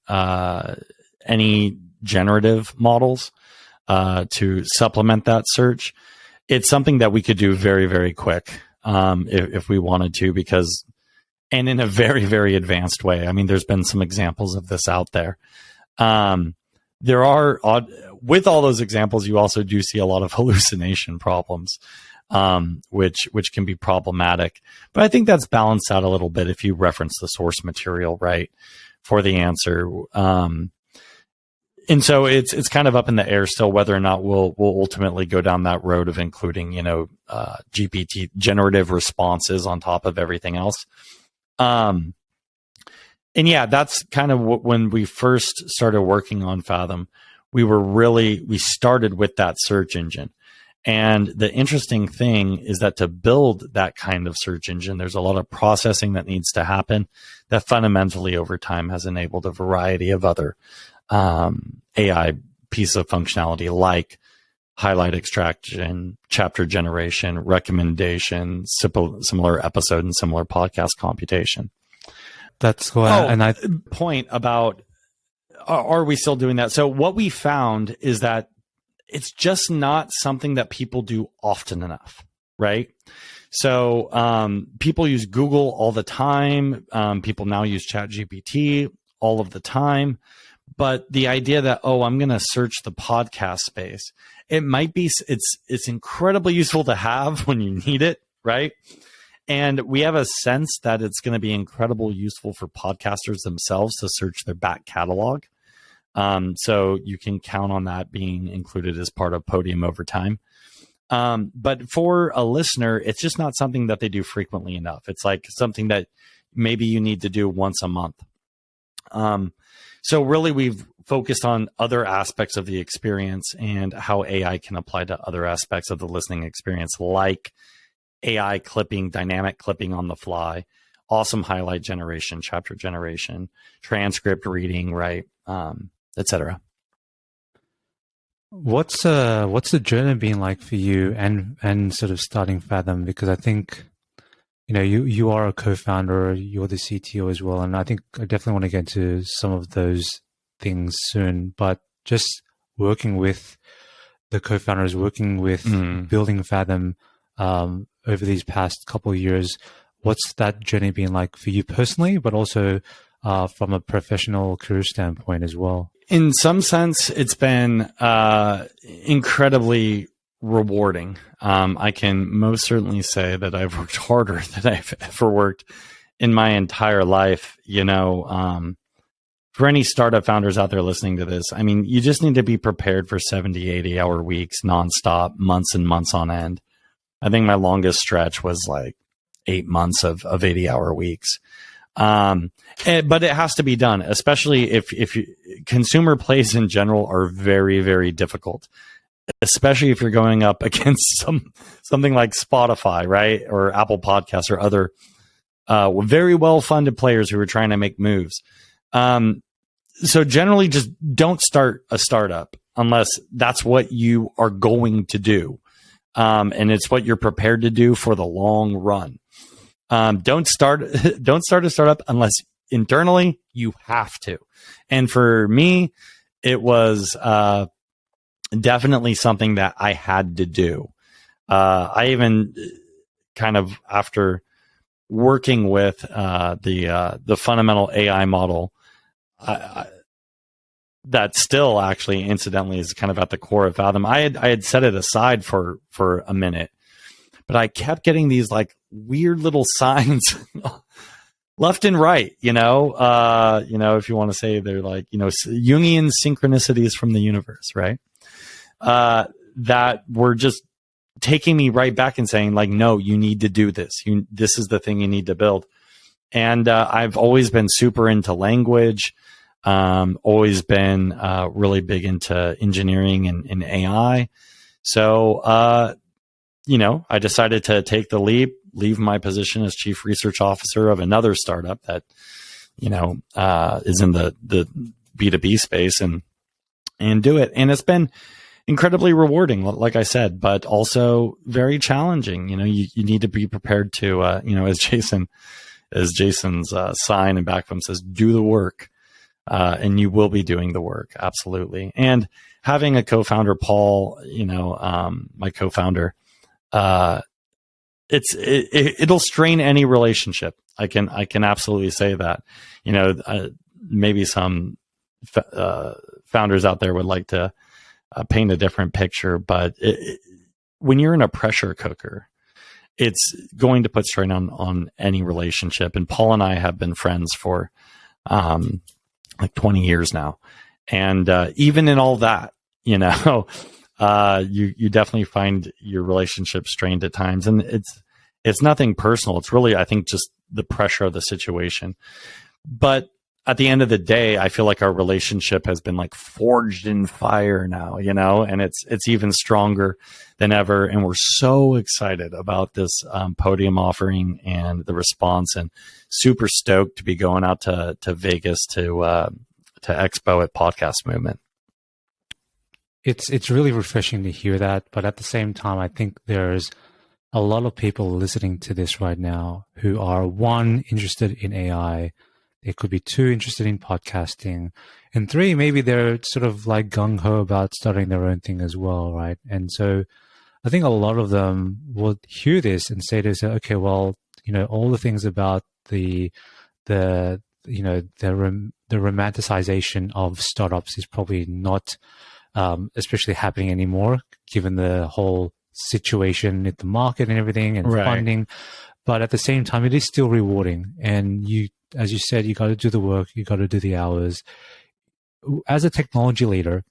any generative models to supplement that search. It's something that we could do very, very quick if we wanted to, and in a very, very advanced way. I mean, there's been some examples of this out there. There are, with all those examples, you also do see a lot of hallucination problems, which can be problematic. But I think that's balanced out a little bit if you reference the source material, right, for the answer. And so it's kind of up in the air still whether or not we'll ultimately go down that road of including, GPT generative responses on top of everything else. And yeah, that's kind of when we first started working on Fathom, we started with that search engine. And the interesting thing is that to build that kind of search engine, there's a lot of processing that needs to happen that fundamentally over time has enabled a variety of other AI piece of functionality like highlight extraction, chapter generation, recommendation, similar episode and similar podcast computation.
That's why. And
point about, are we still doing that? So what we found is that it's just not something that people do often enough, right? So people use Google all the time. People now use ChatGPT all of the time. But the idea that, I'm going to search the podcast space, it might be, it's incredibly useful to have when you need it, right? And we have a sense that it's going to be incredibly useful for podcasters themselves to search their back catalog. So you can count on that being included as part of Podium over time. But for a listener, it's just not something that they do frequently enough. It's like something that maybe you need to do once a month. So really, we've focused on other aspects of the experience and how AI can apply to other aspects of the listening experience, like AI clipping, dynamic clipping on the fly, awesome highlight generation, chapter generation, transcript reading, right, etc.
What's the journey been like for you and sort of starting Fathom? Because I think, you are a co-founder, you're the CTO as well. And I think I definitely want to get into some of those things soon, but just working with the co-founders, working with building Fathom over these past couple of years, what's that journey been like for you personally, but also from a professional career standpoint as well?
In some sense, it's been incredibly rewarding. I can most certainly say that I've worked harder than I've ever worked in my entire life. For any startup founders out there listening to this, I mean, you just need to be prepared for 70, 80-hour weeks, nonstop, months and months on end. I think my longest stretch was like 8 months of 80-hour weeks. But it has to be done, especially if consumer plays in general are very, very difficult. especially if you're going up against something like Spotify, right, or Apple Podcasts or other very well-funded players who are trying to make moves. So generally, just don't start a startup unless that's what you are going to do, and it's what you're prepared to do for the long run. Don't start a startup unless internally you have to. And for me, it was definitely something that I had to do. I even kind of, after working with the fundamental AI model, that still actually incidentally is kind of at the core of Fathom. I had set it aside for a minute, but I kept getting these like weird little signs left and right, if you want to say they're like, Jungian synchronicities from the universe, right? That were just taking me right back and saying like, no, you need to do this. This is the thing you need to build. And I've always been super into language, always been really big into engineering and AI. So, I decided to take the leap, leave my position as chief research officer of another startup that, is in the B2B space and do it. And it's been incredibly rewarding, like I said, but also very challenging. You need to be prepared to, as Jason's sign and backbone says, do the work, and you will be doing the work. Absolutely. And having a co-founder, Paul, my co-founder, it'll strain any relationship. I can absolutely say that. Maybe some founders out there would like to paint a different picture, but when you're in a pressure cooker, it's going to put strain on any relationship. And Paul and I have been friends for like 20 years now, and even in all that, you definitely find your relationship strained at times, and it's nothing personal. It's really, I think, just the pressure of the situation. But at the end of the day, I feel like our relationship has been like forged in fire now, and it's even stronger than ever. And we're so excited about this Podium offering and the response, and super stoked to be going out to Vegas to Expo at Podcast Movement.
It's really refreshing to hear that, but at the same time, I think there's a lot of people listening to this right now who are, one, interested in AI. They could be two, interested in podcasting, and three, maybe they're sort of like gung-ho about starting their own thing as well, right? And so I think a lot of them will hear this and say to themselves, okay, well, all the things about the romanticization of startups is probably not especially happening anymore, given the whole situation in the market and everything and
right.
funding. But at the same time, it is still rewarding. And as you said, you got to do the work, you got to do the hours. As a technology leader,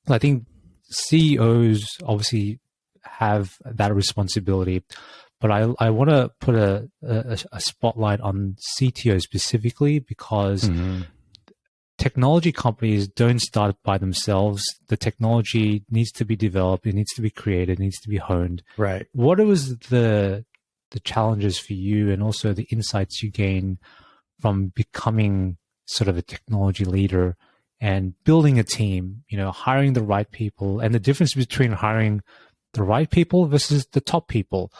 I think CEOs obviously have that responsibility, but I want to put a spotlight on CTOs specifically, because technology companies don't start by themselves. The technology needs to be developed, it needs to be created, it needs to be honed.
Right.
What was the challenges for you, and also the insights you gain from becoming sort of a technology leader and building a team, hiring the right people, and the difference between hiring the right people versus the top people?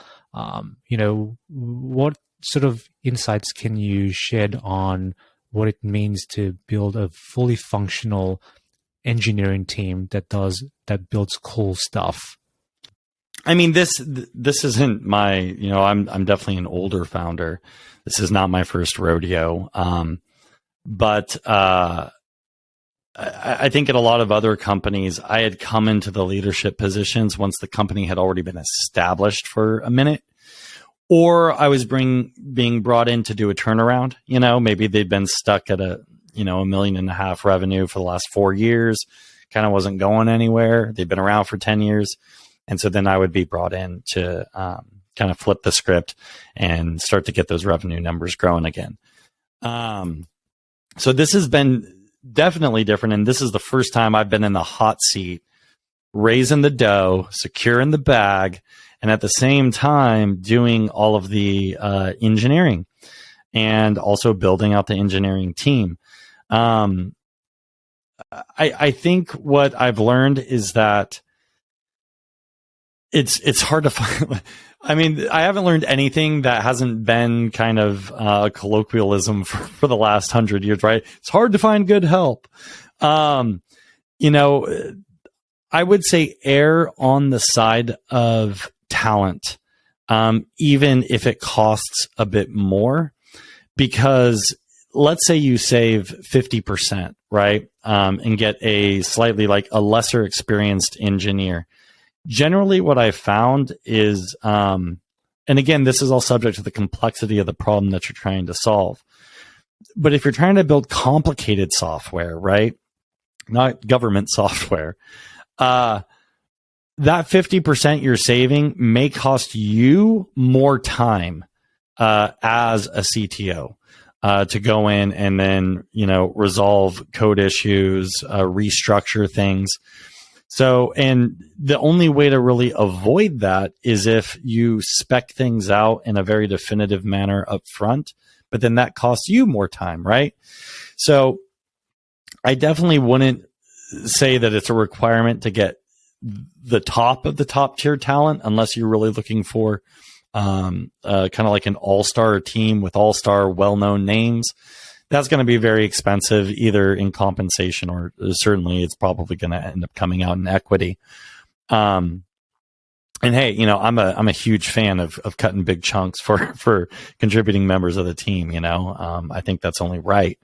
What sort of insights can you shed on what it means to build a fully functional engineering team that builds cool stuff?
I mean, this isn't my, I'm definitely an older founder. This is not my first rodeo. But I think at a lot of other companies, I had come into the leadership positions once the company had already been established for a minute, or I was being brought in to do a turnaround. Maybe they'd been stuck at $1.5 million revenue for the last 4 years, kind of wasn't going anywhere. They'd been around for 10 years. And so then I would be brought in to kind of flip the script and start to get those revenue numbers growing again. So this has been definitely different. And this is the first time I've been in the hot seat raising the dough, securing the bag, and at the same time doing all of the engineering and also building out the engineering team. I think what I've learned is that it's hard to find. I mean, I haven't learned anything that hasn't been kind of colloquialism for the last 100 years, right? It's hard to find good help. You know, I would say err on the side of talent, even if it costs a bit more, because let's say you save 50%, right? And get a slightly like a lesser experienced engineer. Generally, what I found is, and again, this is all subject to the complexity of the problem that you're trying to solve. But if you're trying to build complicated software, right? Not government software, that 50% you're saving may cost you more time as a CTO to go in and then, you know, resolve code issues, restructure things. So, and the only way to really avoid that is if you spec things out in a very definitive manner up front, but then that costs you more time, right? So I definitely wouldn't say that it's a requirement to get the top of the top tier talent unless you're really looking for kind of like an all-star team with all-star well-known names. That's going to be very expensive, either in compensation or certainly it's probably going to end up coming out in equity. And hey, you know, I'm a huge fan of cutting big chunks for contributing members of the team. You know, I think that's only right.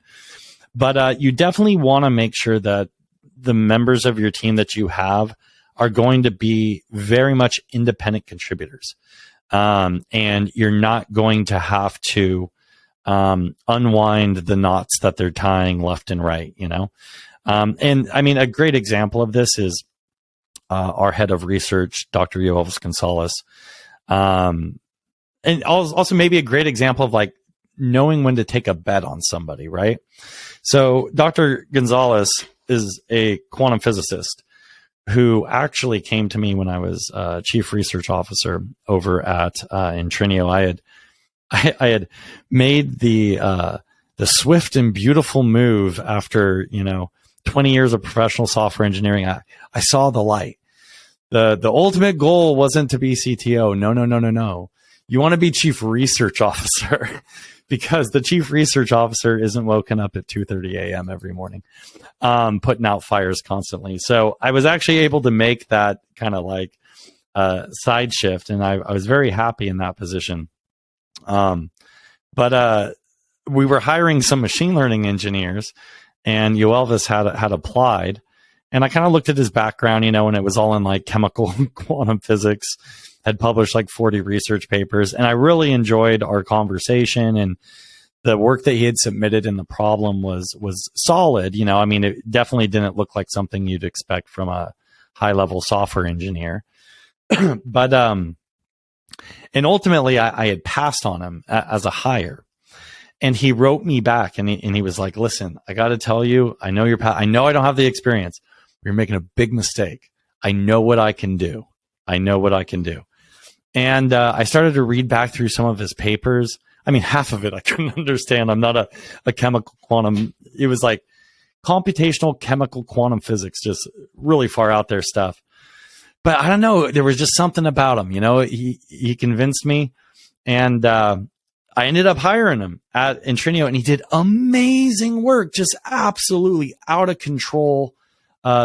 But you definitely want to make sure that the members of your team that you have are going to be very much independent contributors, and you're not going to have to unwind the knots that they're tying left and right, you know? And I mean, a great example of this is our head of research, Dr. Yoelvis Gonzalez. And also maybe a great example of like knowing when to take a bet on somebody, right? So Dr. Gonzalez is a quantum physicist who actually came to me when I was chief research officer over at Intrinio. I had made the swift and beautiful move after, you know, 20 years of professional software engineering. I saw the light. The ultimate goal wasn't to be CTO. No. You want to be chief research officer because the chief research officer isn't woken up at 2:30 a.m. every morning, putting out fires constantly. So I was actually able to make that kind of like side shift, and I was very happy in that position. But we were hiring some machine learning engineers, and Yoelvis had applied, and I kind of looked at his background, you know, and it was all in like chemical quantum physics, had published like 40 research papers, and I really enjoyed our conversation, and the work that he had submitted in the problem was solid. You know, I mean, it definitely didn't look like something you'd expect from a high level software engineer, but and ultimately, I had passed on him as a hire, and he wrote me back, and he was like, "Listen, I got to tell you, I know I know I don't have the experience. You're making a big mistake. I know what I can do. And I started to read back through some of his papers. I mean, half of it I couldn't understand. I'm not a chemical quantum. It was like computational chemical quantum physics, just really far out there stuff. But I don't know. There was just something about him, you know. He convinced me, and I ended up hiring him at Intrinio, and he did amazing work, just absolutely out of control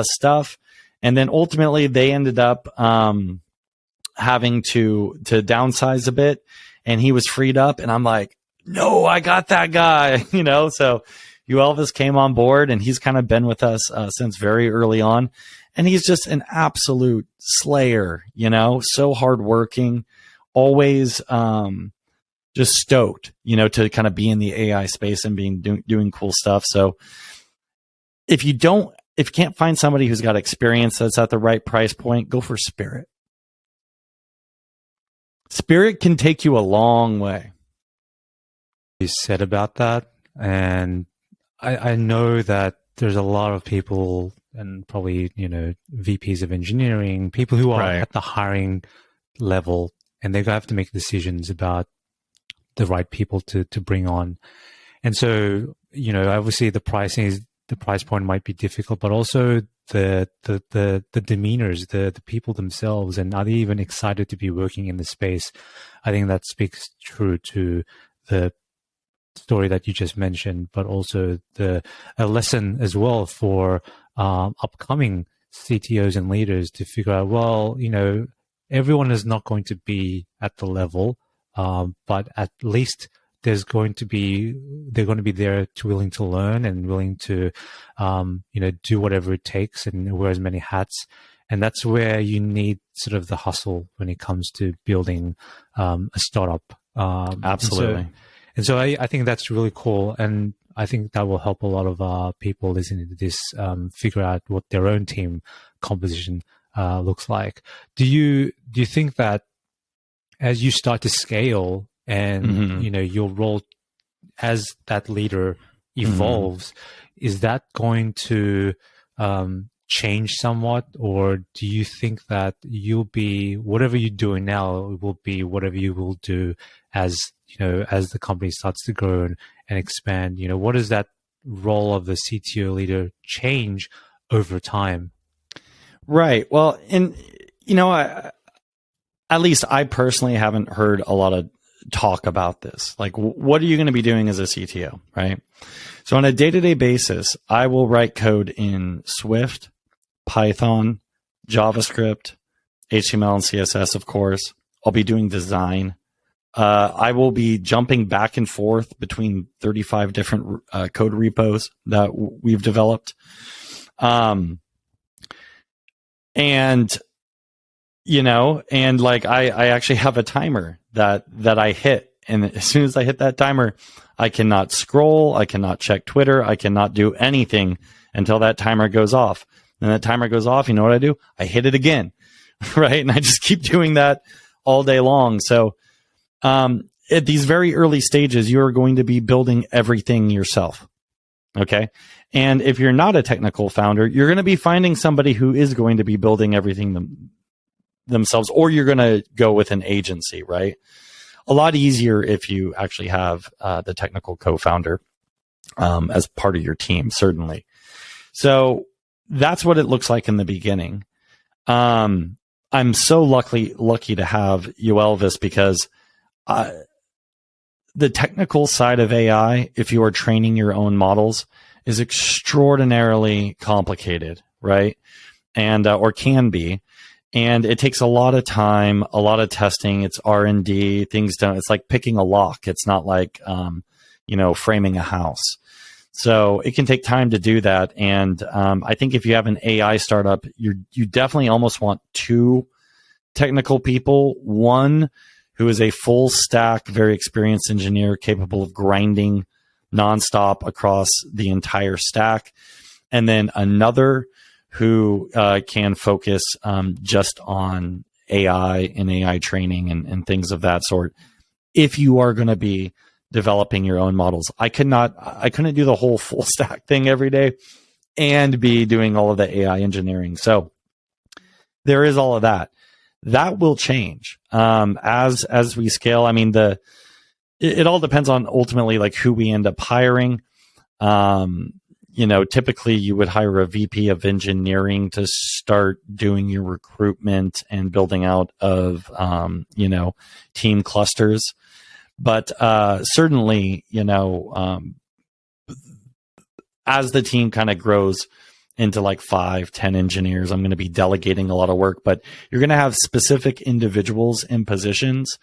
stuff. And then ultimately, they ended up having to downsize a bit, and he was freed up. And I'm like, no, I got that guy, you know. So Yoelvis came on board, and he's kind of been with us since very early on. And he's just an absolute slayer, you know, so hardworking, always just stoked, you know, to kind of be in the AI space and doing cool stuff. So if you can't find somebody who's got experience that's at the right price point, go for Spirit. Spirit can take you a long way.
You said about that, and I know that there's a lot of people and probably, VPs of engineering, people who are
Right.
at the hiring level, and they're going to have to make decisions about the right people to bring on. And so, obviously the price point might be difficult, but also the demeanors, the people themselves, and are they even excited to be working in the space? I think that speaks true to the story that you just mentioned, but also a lesson as well for upcoming CTOs and leaders to figure out, well, everyone is not going to be at the level, but at least they're going to be there to willing to learn and willing to do whatever it takes and wear as many hats. And that's where you need sort of the hustle when it comes to building a startup.
Absolutely.
And so I think that's really cool. And I think that will help a lot of people listening to this figure out what their own team composition looks like. Do you think that as you start to scale and your role as that leader evolves, is that going to change somewhat, or do you think that you'll be whatever you're doing now will be whatever you will do as the company starts to grow and expand? What does that role of the CTO leader change over time?
Right. Well, and at least I personally haven't heard a lot of talk about this. Like, what are you going to be doing as a CTO, right? So on a day-to-day basis, I will write code in Swift, Python, JavaScript, HTML and CSS, of course. I'll be doing design. I will be jumping back and forth between 35 different code repos that we've developed. And like I actually have a timer that I hit. And as soon as I hit that timer, I cannot scroll. I cannot check Twitter. I cannot do anything until that timer goes off. And that timer goes off. You know what I do? I hit it again. Right. And I just keep doing that all day long. So, at these very early stages, you're going to be building everything yourself. Okay. And if you're not a technical founder, you're going to be finding somebody who is going to be building everything themselves, or you're going to go with an agency, right? A lot easier if you actually have the technical co-founder as part of your team, certainly. So that's what it looks like in the beginning. I'm so lucky to have you, Elvis, because the technical side of AI, if you are training your own models, is extraordinarily complicated, right? And or can be. And it takes a lot of time, a lot of testing. It's R&D. Things don't. It's like picking a lock. It's not like framing a house. So it can take time to do that. And I think if you have an AI startup, you definitely almost want two technical people. One who is a full stack, very experienced engineer capable of grinding nonstop across the entire stack, and then another who can focus just on AI and AI training and things of that sort. If you are going to be developing your own models, I couldn't do the whole full stack thing every day and be doing all of the AI engineering. So there is all of that. That will change as we scale. I mean, it all depends on ultimately like who we end up hiring. Typically you would hire a VP of engineering to start doing your recruitment and building out of, team clusters. But certainly, as the team kind of grows into like 5-10 engineers, I'm going to be delegating a lot of work, but you're going to have specific individuals in positions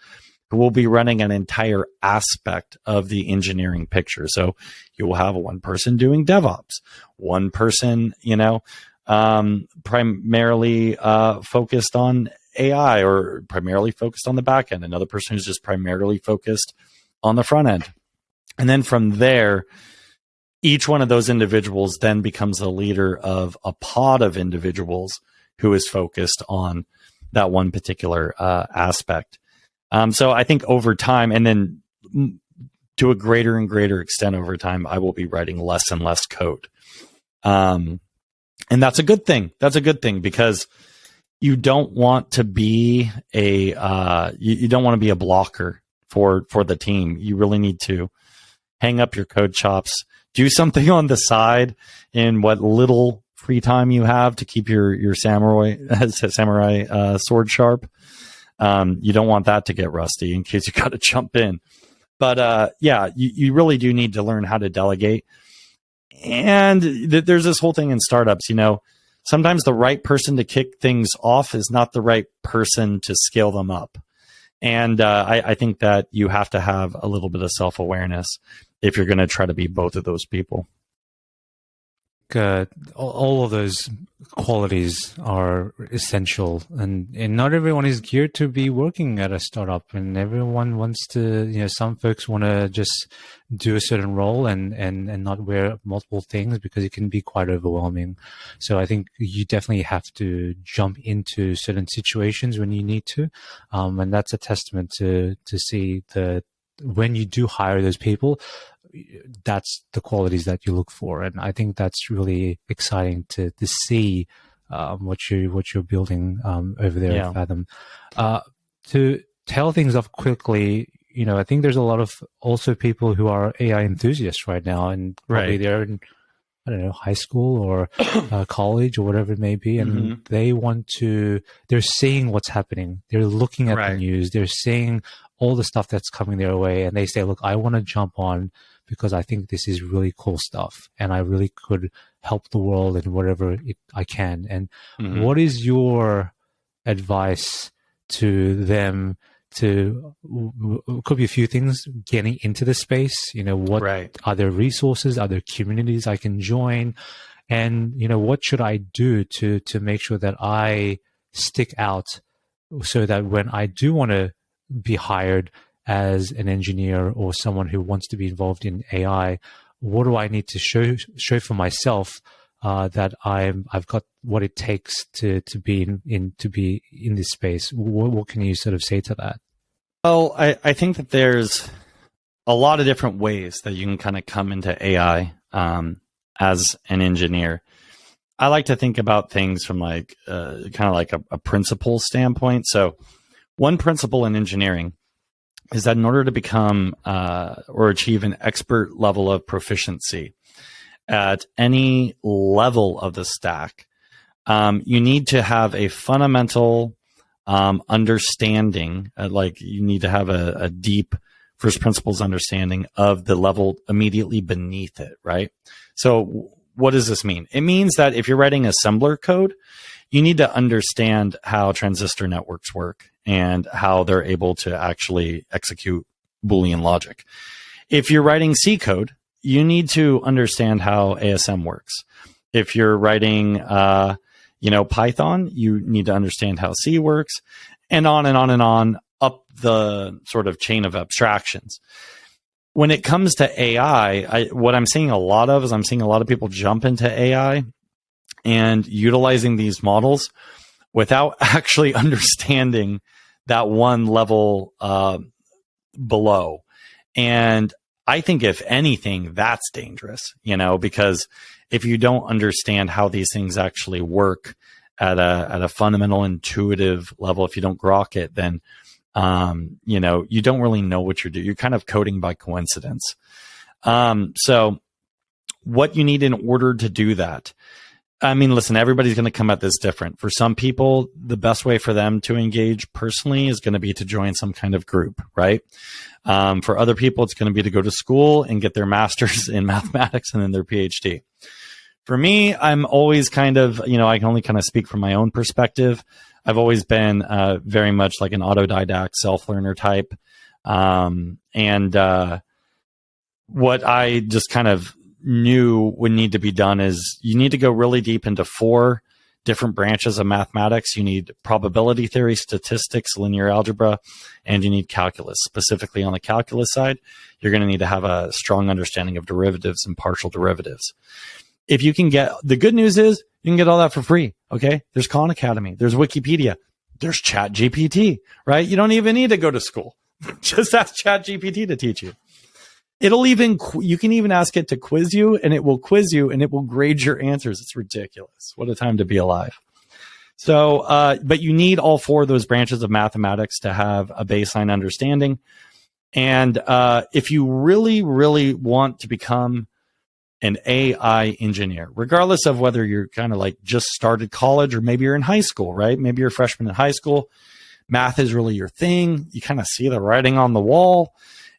who will be running an entire aspect of the engineering picture. So you will have one person doing DevOps, one person, primarily focused on AI or primarily focused on the back end, another person who's just primarily focused on the front end. And then from there, each one of those individuals then becomes a leader of a pod of individuals who is focused on that one particular aspect. So I think over time, and then to a greater and greater extent over time, I will be writing less and less code. And that's a good thing. That's a good thing because you don't want to be you don't want to be a blocker for the team. You really need to hang up your code chops, do something on the side in what little free time you have to keep your samurai sword sharp. You don't want that to get rusty in case you got to jump in. But yeah, you really do need to learn how to delegate. And there's this whole thing in startups, sometimes the right person to kick things off is not the right person to scale them up. And I think that you have to have a little bit of self-awareness if you're going to try to be both of those people.
All of those qualities are essential, and not everyone is geared to be working at a startup, and everyone wants to, some folks want to just do a certain role and not wear multiple things because it can be quite overwhelming. So I think you definitely have to jump into certain situations when you need to, and that's a testament to see that when you do hire those people, that's the qualities that you look for. And I think that's really exciting to see what you're building over there at Fathom. To tell things off quickly, I think there's a lot of also people who are AI enthusiasts right now, and probably they're in, I don't know, high school or college or whatever it may be, and they're seeing what's happening. They're looking at the news. They're seeing all the stuff that's coming their way, and they say, look, I want to jump on because I think this is really cool stuff and I really could help the world in whatever I can. And what is your advice to them could be a few things getting into the space, what are there resources, are there communities I can join? And, what should I do to make sure that I stick out so that when I do want to be hired as an engineer or someone who wants to be involved in AI, what do I need to show for myself that I've got what it takes to be in this space? What can you sort of say to that?
Well, I think that there's a lot of different ways that you can kind of come into AI as an engineer. I like to think about things from kind of like a principle standpoint. So one principle in engineering is that in order to become or achieve an expert level of proficiency at any level of the stack, you need to have a fundamental understanding, you need to have a deep first principles understanding of the level immediately beneath it, right? So what does this mean? It means that if you're writing assembler code, you need to understand how transistor networks work and how they're able to actually execute Boolean logic. If you're writing C code, you need to understand how ASM works. If you're writing, Python, you need to understand how C works, and on and on and on up the sort of chain of abstractions. When it comes to AI, what I'm seeing a lot of is I'm seeing a lot of people jump into AI and utilizing these models without actually understanding that one level below. And I think if anything, that's dangerous, because if you don't understand how these things actually work at a fundamental intuitive level, if you don't grok it, then you don't really know what you're doing. You're kind of coding by coincidence. So what you need in order to do that, I mean, listen, everybody's going to come at this different. For some people, the best way for them to engage personally is going to be to join some kind of group, right? For other people, it's going to be to go to school and get their master's in mathematics and then their PhD. For me, I'm always kind of, I can only kind of speak from my own perspective. I've always been very much like an autodidact self-learner type. What I just kind of knew would need to be done is you need to go really deep into 4 different branches of mathematics. You need probability theory, statistics, linear algebra, and you need calculus. Specifically on the calculus side, you're going to need to have a strong understanding of derivatives and partial derivatives. If you can get, the good news is you can get all that for free. Okay. There's Khan Academy. There's Wikipedia. There's ChatGPT, right? You don't even need to go to school. Just ask ChatGPT to teach you. You can even ask it to quiz you, and it will quiz you and it will grade your answers. It's ridiculous. What a time to be alive. So, but you need all four of those branches of mathematics to have a baseline understanding. And if you really, really want to become an AI engineer, regardless of whether you're kind of like just started college or maybe you're in high school, right? Maybe you're a freshman in high school. Math is really your thing. You kind of see the writing on the wall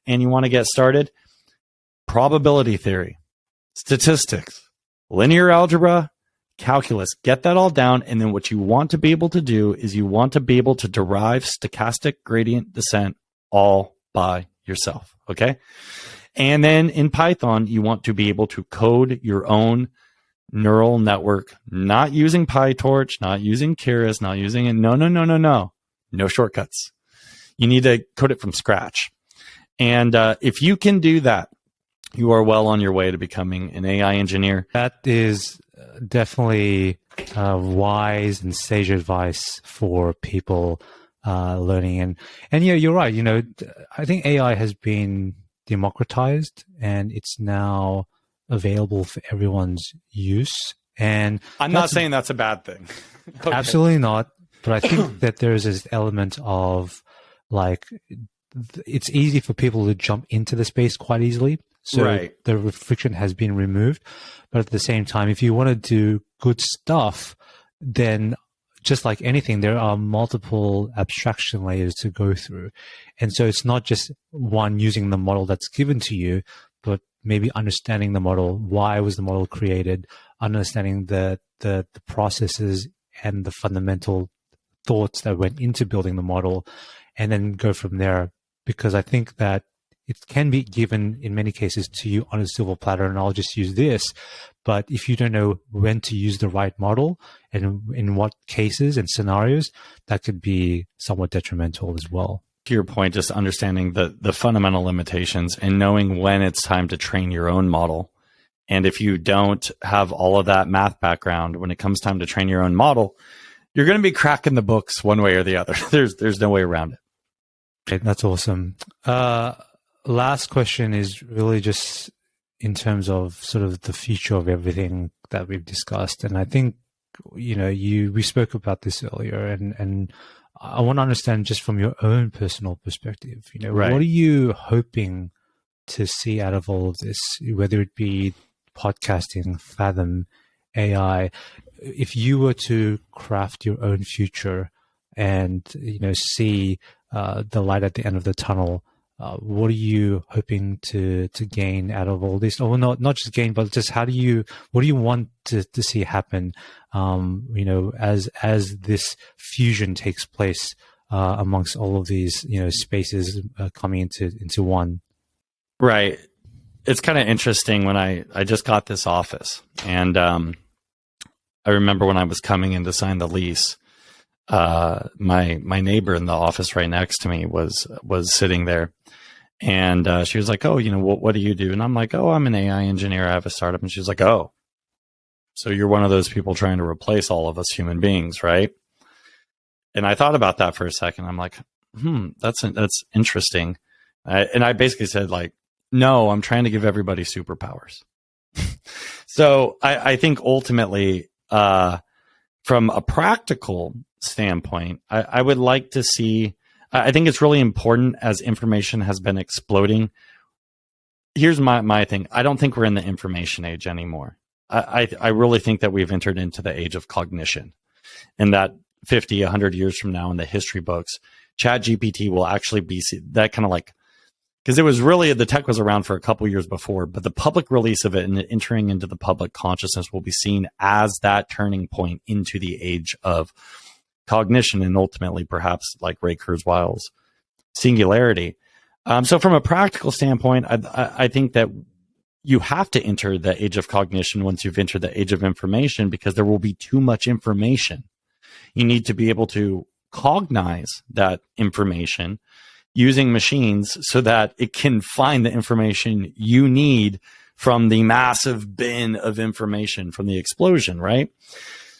and you want to get started. Probability theory, statistics, linear algebra, calculus, get that all down. And then what you want to be able to do is you want to be able to derive stochastic gradient descent all by yourself. Okay. And then in Python, you want to be able to code your own neural network, not using PyTorch, not using Keras, not using it. No shortcuts. You need to code it from scratch. And if you can do that, you are well on your way to becoming an AI engineer.
That is definitely wise and sage advice for people learning. And yeah, you're right. I think AI has been democratized and it's now available for everyone's use. And
I'm not saying that's a bad thing.
Okay. Absolutely not. But I think that there's this element of like, it's easy for people to jump into the space quite easily. So
right.
The friction has been removed. But at the same time, if you want to do good stuff, then just like anything, there are multiple abstraction layers to go through. And so it's not just one using the model that's given to you, but maybe understanding the model, why was the model created, understanding the processes and the fundamental thoughts that went into building the model, and then go from there. Because I think that it can be given in many cases to you on a silver platter, and I'll just use this. But if you don't know when to use the right model and in what cases and scenarios, that could be somewhat detrimental as well.
To your point, just understanding the fundamental limitations and knowing when it's time to train your own model. And if you don't have all of that math background, when it comes time to train your own model, you're going to be cracking the books one way or the other. There's no way around it.
Okay, that's awesome. Last question is really just in terms of sort of the future of everything that we've discussed. And I think, we spoke about this earlier, and I want to understand just from your own personal perspective,
right.
What are you hoping to see out of all of this, whether it be podcasting, Fathom, AI? If you were to craft your own future and, see the light at the end of the tunnel, what are you hoping to gain out of all this? Or not just gain, but just what do you want to see happen, as this fusion takes place amongst all of these, spaces coming into one?
Right. It's kind of interesting when I just got this office, and I remember when I was coming in to sign the lease, my neighbor in the office right next to me was sitting there, and she was like, "Oh, what do you do?" And I'm like, "Oh, I'm an AI engineer. I have a startup." And she's like, "Oh, so you're one of those people trying to replace all of us human beings, right?" And I thought about that for a second. I'm like, that's interesting. And I basically said, like, no, I'm trying to give everybody superpowers. So I think ultimately, from a practical standpoint, I would like to see, I think it's really important as information has been exploding. Here's my thing. I don't think we're in the information age anymore. I really think that we've entered into the age of cognition, and that 50, 100 years from now in the history books, ChatGPT will actually be that kind of like, because it was really, the tech was around for a couple years before, but the public release of it and entering into the public consciousness will be seen as that turning point into the age of cognition, and ultimately perhaps like Ray Kurzweil's singularity. So from a practical standpoint, I think that you have to enter the age of cognition once you've entered the age of information, because there will be too much information. You need to be able to cognize that information using machines so that it can find the information you need from the massive bin of information from the explosion, right?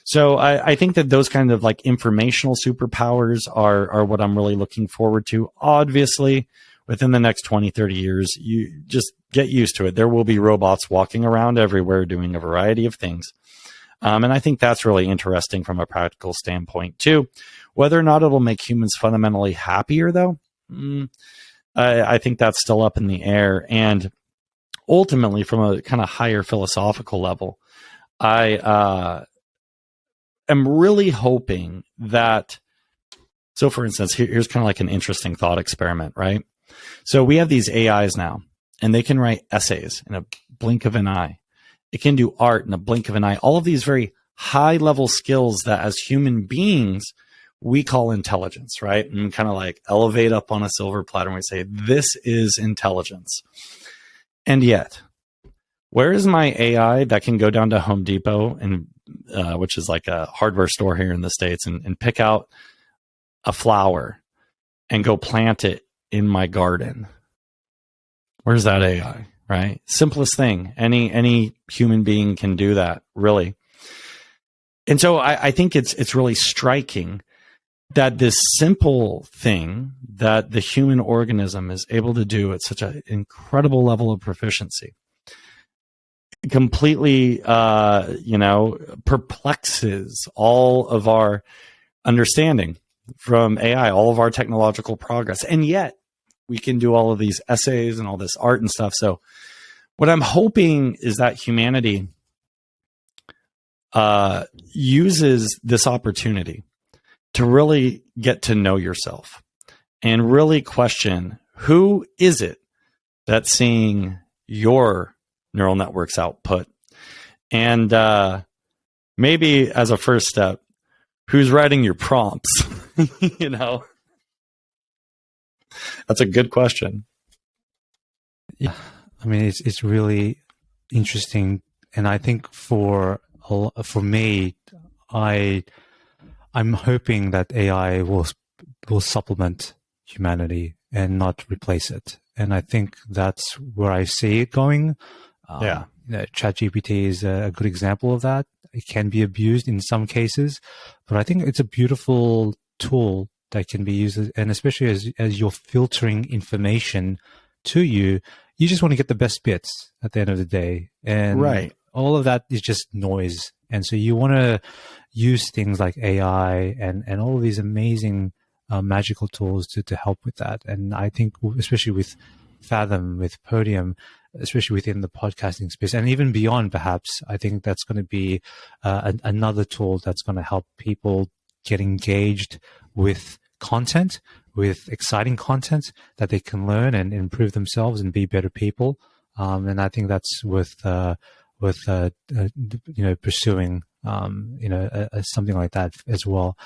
So I think that those kind of like informational superpowers are what I'm really looking forward to. Obviously, within the next 20, 30 years, you just get used to it. There will be robots walking around everywhere doing a variety of things. And I think that's really interesting from a practical standpoint too. Whether or not it'll make humans fundamentally happier, though, I think that's still up in the air. And ultimately, from a kind of higher philosophical level, I am really hoping that. So, for instance, here's kind of like an interesting thought experiment, right? So we have these AIs now, and they can write essays in a blink of an eye. It can do art in a blink of an eye. All of these very high-level skills that, as human beings, we call intelligence, right? And kind of like elevate up on a silver platter, and we say, this is intelligence. And yet, where is my AI that can go down to Home Depot, and which is like a hardware store here in the States, and pick out a flower and go plant it in my garden? Where's that AI, right? Simplest thing. Any human being can do that, really. And so I think it's really striking that this simple thing that the human organism is able to do at such an incredible level of proficiency completely, perplexes all of our understanding from AI, all of our technological progress. And yet we can do all of these essays and all this art and stuff. So what I'm hoping is that humanity uses this opportunity to really get to know yourself and really question, who is it that's seeing your neural networks output? And maybe as a first step, who's writing your prompts? That's a good question.
Yeah, I mean, it's really interesting, and I think for me, I'm hoping that AI will supplement humanity and not replace it, and I think that's where I see it going. ChatGPT is a good example of that. It can be abused in some cases, but I think it's a beautiful tool that can be used, and especially as you're filtering information to you, you just want to get the best bits at the end of the day. And
right.
All of that is just noise. And so you want to use things like AI and all of these amazing magical tools to help with that. And I think especially with Fathom, with Podium, especially within the podcasting space and even beyond, perhaps, I think that's going to be another tool that's going to help people get engaged with content, with exciting content that they can learn and improve themselves and be better people. And I think that's worth pursuing, something like that as well.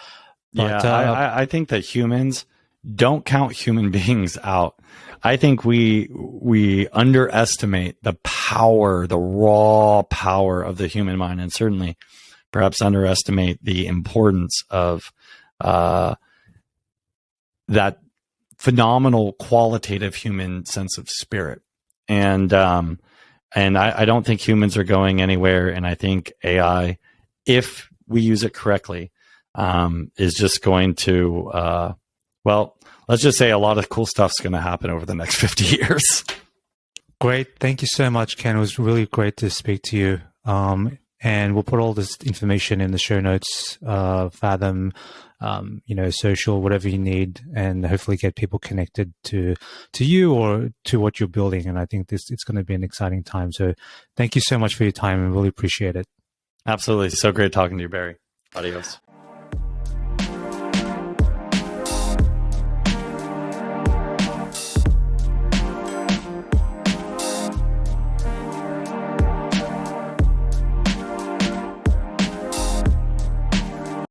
But, I think that humans don't count human beings out. I think we underestimate the power, the raw power of the human mind, and certainly perhaps underestimate the importance of that phenomenal qualitative human sense of spirit. And I don't think humans are going anywhere. And I think AI, if we use it correctly, is just going to, let's just say a lot of cool stuff's going to happen over the next 50 years.
Great. Thank you so much, Ken. It was really great to speak to you. And we'll put all this information in the show notes, Fathom, social, whatever you need, and hopefully get people connected to you or to what you're building. And I think it's going to be an exciting time. So thank you so much for your time, and really appreciate it.
Absolutely. So great talking to you, Barry. Adios.